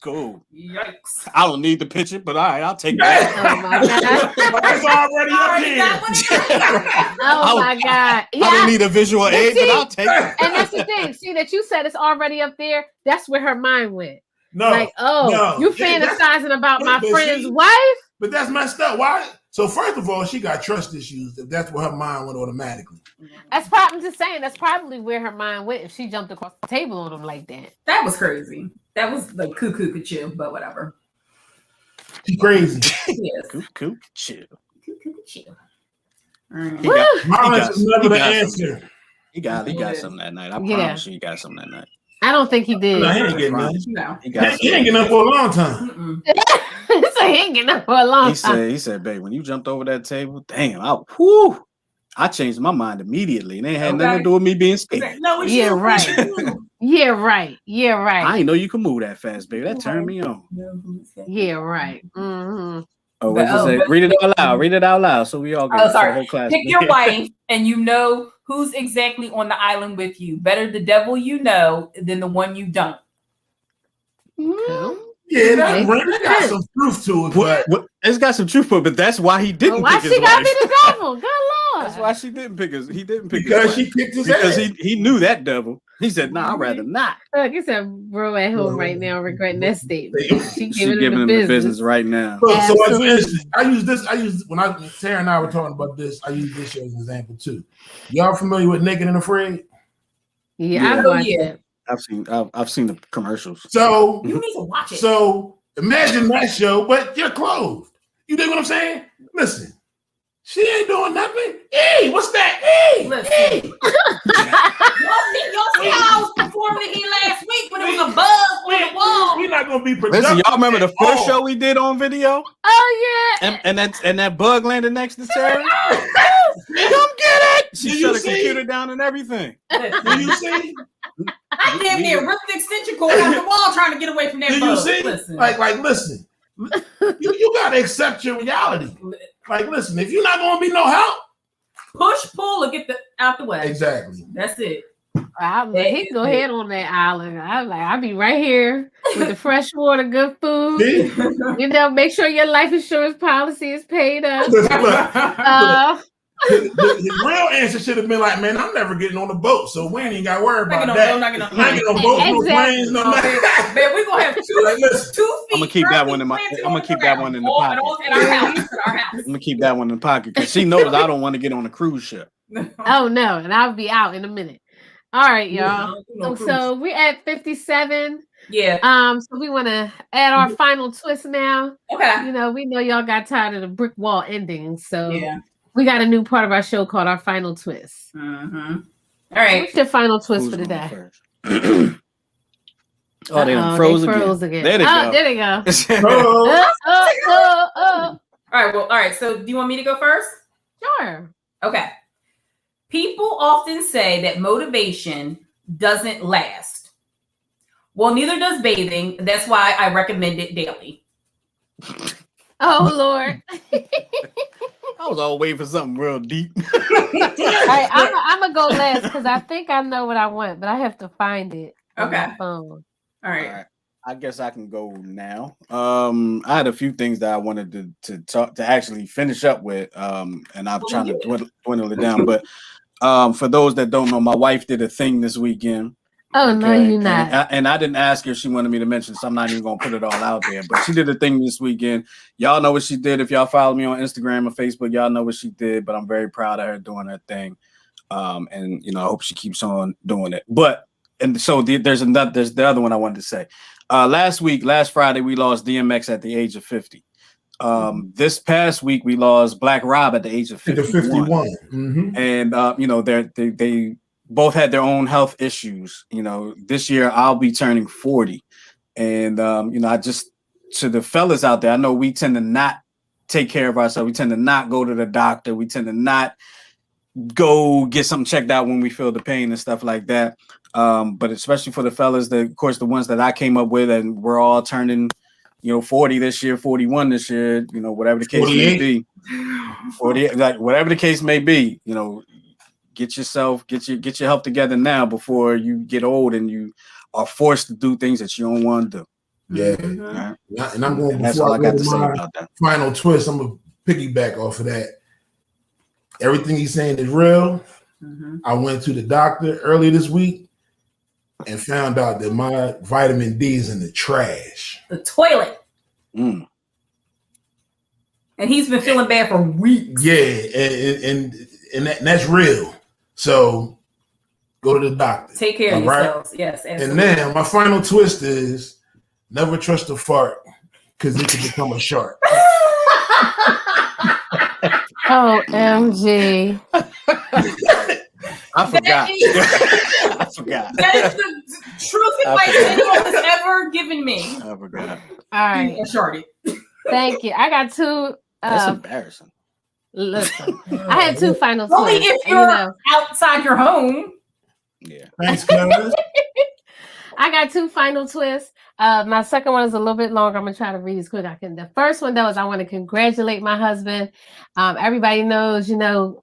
Cool. Yikes. I don't need the picture, but all right, I'll take that. Oh my God. It's already up here. Oh my God. Yeah. I don't need a visual aid, but I'll take it. And that's the thing. See that you said it's already up there. That's where her mind went. No. Like, you fantasizing about my friend's wife? But that's messed up. Why? So first of all, she got trust issues. If that's where her mind went automatically. That's probably, I'm just saying, that's probably where her mind went if she jumped across the table on him like that. That was crazy. That was the cuckoo chill, but whatever. She's crazy. Yes. Cuckoo chill. Cuckoo chill. Violence is never the answer. He got something that night. I promise you, he got something that night. I don't think he did. No, he ain't getting nothing. No. He ain't getting nothing for a long time. So he ain't getting nothing for a long time. He said, babe, when you jumped over that table, damn, I changed my mind immediately. And it had nothing to do with me being scared. No, yeah, right. Yeah, right. Yeah, right. I ain't know you could move that fast, baby. That turned me on. Yeah, right. Mm-hmm. Read it out loud. Read it out loud. So we all get the whole class. Pick your wife, and you know who's exactly on the island with you. Better the devil you know than the one you don't. Mm-hmm. Yeah, that got some truth to it. But it's got some truth to it, but that's why he didn't pick his wife. Why she gotta be the devil? Good Lord. That's why she didn't pick his. He didn't pick because his she picked his because ass. he knew that devil. He said, "Nah, I'd rather not." Look, he said, "Bro, at home right now, regretting that statement." She giving him the business right now. So I use when Tara and I were talking about this. I use this as an example too. Y'all familiar with Naked and Afraid? Yeah, I've watched it. I've seen the commercials. So you need to watch it. So imagine that show, but you're clothed. You dig what I'm saying? Listen, she ain't doing nothing. Hey, what's that? Hey, listen. Hey. Y'all see how I was performing here last week when it was a bug on the wall. We're not gonna be productive. Listen, y'all remember the first show we did on video? Oh yeah. And that bug landed next to Sarah. Come get it! She shut the computer down and everything. Do you see? I damn near ripped the extension cord out the wall trying to get away from that bug. You see? Listen. Listen. You gotta accept your reality. Like, listen, if you're not gonna be no help, push, pull, or get out the way. Exactly. That's it. He can go ahead on that island. I'll be right here with the fresh water, good food. You know, make sure your life insurance policy is paid up. The real answer should have been like, man, I'm never getting on a boat, so we ain't got to worry about that. I'm not getting on boats, no planes, no nothing. Man, we're gonna have 2 feet. I'm gonna keep that one in my. I'm gonna keep that one in the pocket. I'm gonna keep that one in the pocket because she knows I don't want to get on a cruise ship. Oh no, and I'll be out in a minute. All right, y'all. So we're at 57. Yeah. So we want to add our final twist now. Okay. You know, we know y'all got tired of the brick wall ending, so we got a new part of our show called our final twist. Mm-hmm. All right. What's your final twist for today? They froze again. There they go. There they go. All right. Well, all right. So do you want me to go first? Sure. Okay. People often say that motivation doesn't last. Well, neither does bathing. That's why I recommend it daily. Oh, Lord. I was all waiting for something real deep. All right, I'm going to go last because I think I know what I want, but I have to find it on my phone. All right. I guess I can go now. I had a few things that I wanted to actually finish up with, and I'm trying to dwindle it down. But for those that don't know, my wife did a thing this weekend. Oh, okay. No, you're not. And I didn't ask her if she wanted me to mention, so I'm not even going to put it all out there. But she did a thing this weekend. Y'all know what she did. If y'all follow me on Instagram or Facebook, y'all know what she did. But I'm very proud of her doing her thing. And, you know, I hope she keeps on doing it. But, and so there's the other one I wanted to say. Last Friday, we lost DMX at the age of 50. This past week, we lost Black Rob at the age of 51. Mm-hmm. And, you know, they both had their own health issues. You know, this year I'll be turning 40. And, you know, to the fellas out there, I know we tend to not take care of ourselves. We tend to not go to the doctor. We tend to not go get something checked out when we feel the pain and stuff like that. But especially for the fellas, of course, the ones that I came up with, and we're all turning, you know, 40 this year, 41 this year, you know, whatever the case 48. may be. 48, like whatever the case may be, you know, get your health together now before you get old and you are forced to do things that you don't want to do. Yeah. Right? And I'm going, that's all I got to say about that. Final twist, I'm going to piggyback off of that. Everything he's saying is real. Mm-hmm. I went to the doctor earlier this week and found out that my vitamin D is in the trash. The toilet. And he's been feeling bad for weeks. Yeah, and that's real. So go to the doctor. Take care of yourselves. Right? Yes. Absolutely. And then my final twist is never trust a fart because it can become a shark. OMG. I forgot. I forgot. That is the truest advice anyone has ever given me. I forgot. All right. Uncharted. Thank you. I got two. That's embarrassing. Listen, I had two final Only twists, if you're outside your home. Yeah. Thanks, guys. I got two final twists. My second one is a little bit longer. I'm gonna try to read as quick as I can. The first one though is I want to congratulate my husband. Everybody knows,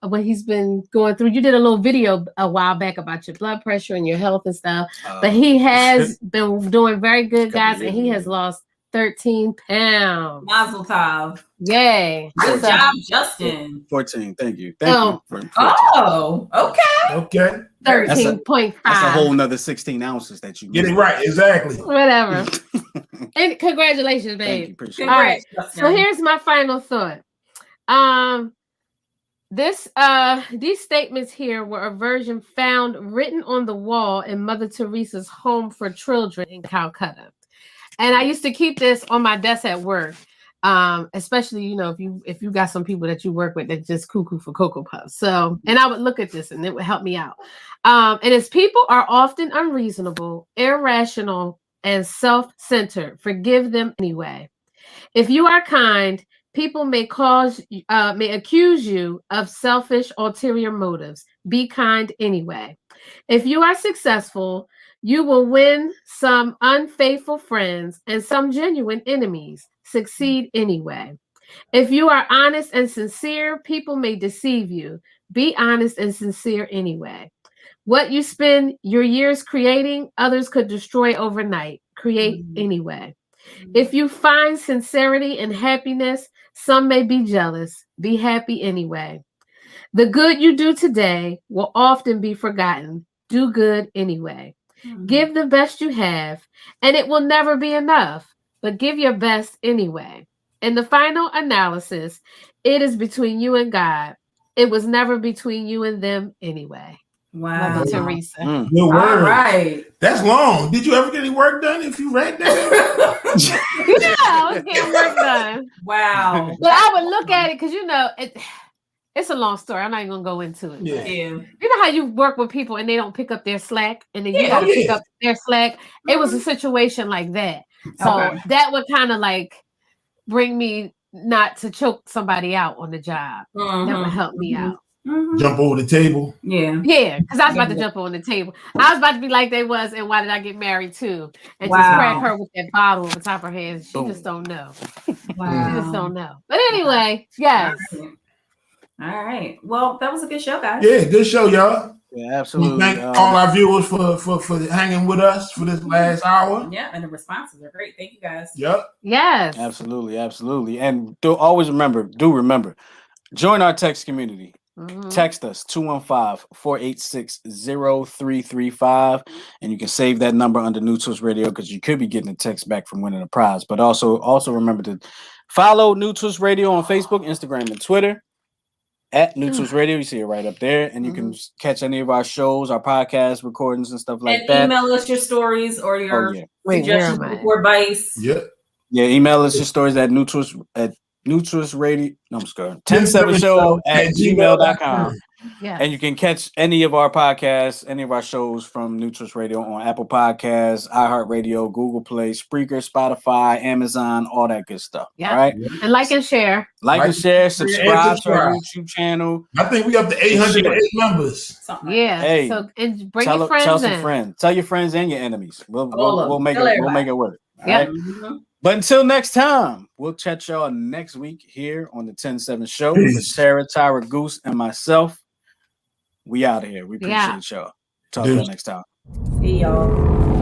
what he's been going through. You did a little video a while back about your blood pressure and your health and stuff. But he has been doing very good, guys, and he has lost 13 pounds. Mazel tov. Yay. Good job, Justin. 14. Thank you. Thank you. For Okay. Okay. 13.5. That's a whole nother 16 ounces that you get it right. Exactly. Whatever. And congratulations, babe. Thank you. All right. So here's my final thought. These statements here were a version found written on the wall in Mother Teresa's home for children in Calcutta. And I used to keep this on my desk at work. Especially, if you got some people that you work with that just cuckoo for Cocoa Puffs. So, and I would look at this and it would help me out. And as people are often unreasonable, irrational, and self-centered, forgive them anyway. If you are kind, people may accuse you of selfish, ulterior motives. Be kind anyway. If you are successful, you will win some unfaithful friends and some genuine enemies. Succeed anyway. If you are honest and sincere, people may deceive you. Be honest and sincere anyway. What you spend your years creating, others could destroy overnight. Create anyway. If you find sincerity and happiness, some may be jealous. Be happy anyway. The good you do today will often be forgotten. Do good anyway. Give the best you have, and it will never be enough. But give your best anyway. In the final analysis, it is between you and God. It was never between you and them anyway. Wow. Mother Teresa. Good word. All right. That's long. Did you ever get any work done if you read that? Yeah, I was getting work done. Wow. But I would look at it because, it's a long story. I'm not even going to go into it. Yeah. You know how you work with people and they don't pick up their slack and then you got to pick up their slack? It was a situation like that. So that would kind of bring me not to choke somebody out on the job. That would help me out. Jump over the table. Yeah, because I was about to jump on the table. I was about to be like they was, and why did I get married too? And just crack her with that bottle on the top of her head. She just don't know. Wow. She just don't know. But anyway, yes. All right. Well, that was a good show, guys. Yeah, good show, y'all. Yeah, absolutely. We thank all our viewers for hanging with us for this last hour. Yeah, and the responses are great. Thank you, guys. Yep. Yes. Absolutely. And always remember, join our text community. Text us 215-486-0335, and you can save that number under New Twist Radio because you could be getting a text back from winning a prize. But also remember to follow New Twist Radio on Facebook, Instagram, and Twitter at New Twist Radio. You see it right up there, and you can catch any of our shows, our podcast recordings, and stuff like that. Email us your stories or your suggestions or advice. Yep. Yeah, email us your stories at New Twist Radio. No, I'm scared. 107show@gmail.com. Yeah. And you can catch any of our podcasts, any of our shows from New Twist Radio on Apple Podcasts, iHeartRadio, Google Play, Spreaker, Spotify, Amazon, all that good stuff. Yeah. All right. And like and share. Like and share, subscribe to our YouTube channel. I think we up to 808 members. Yeah. Hey, so and bring your friends in. Tell your friends and your enemies. We'll make it work. Yeah. Right? But until next time, we'll chat y'all next week here on the 10-7 show with Sarah, Tyra, Goose, and myself. We out of here. We appreciate y'all. Talk to you next time. See y'all.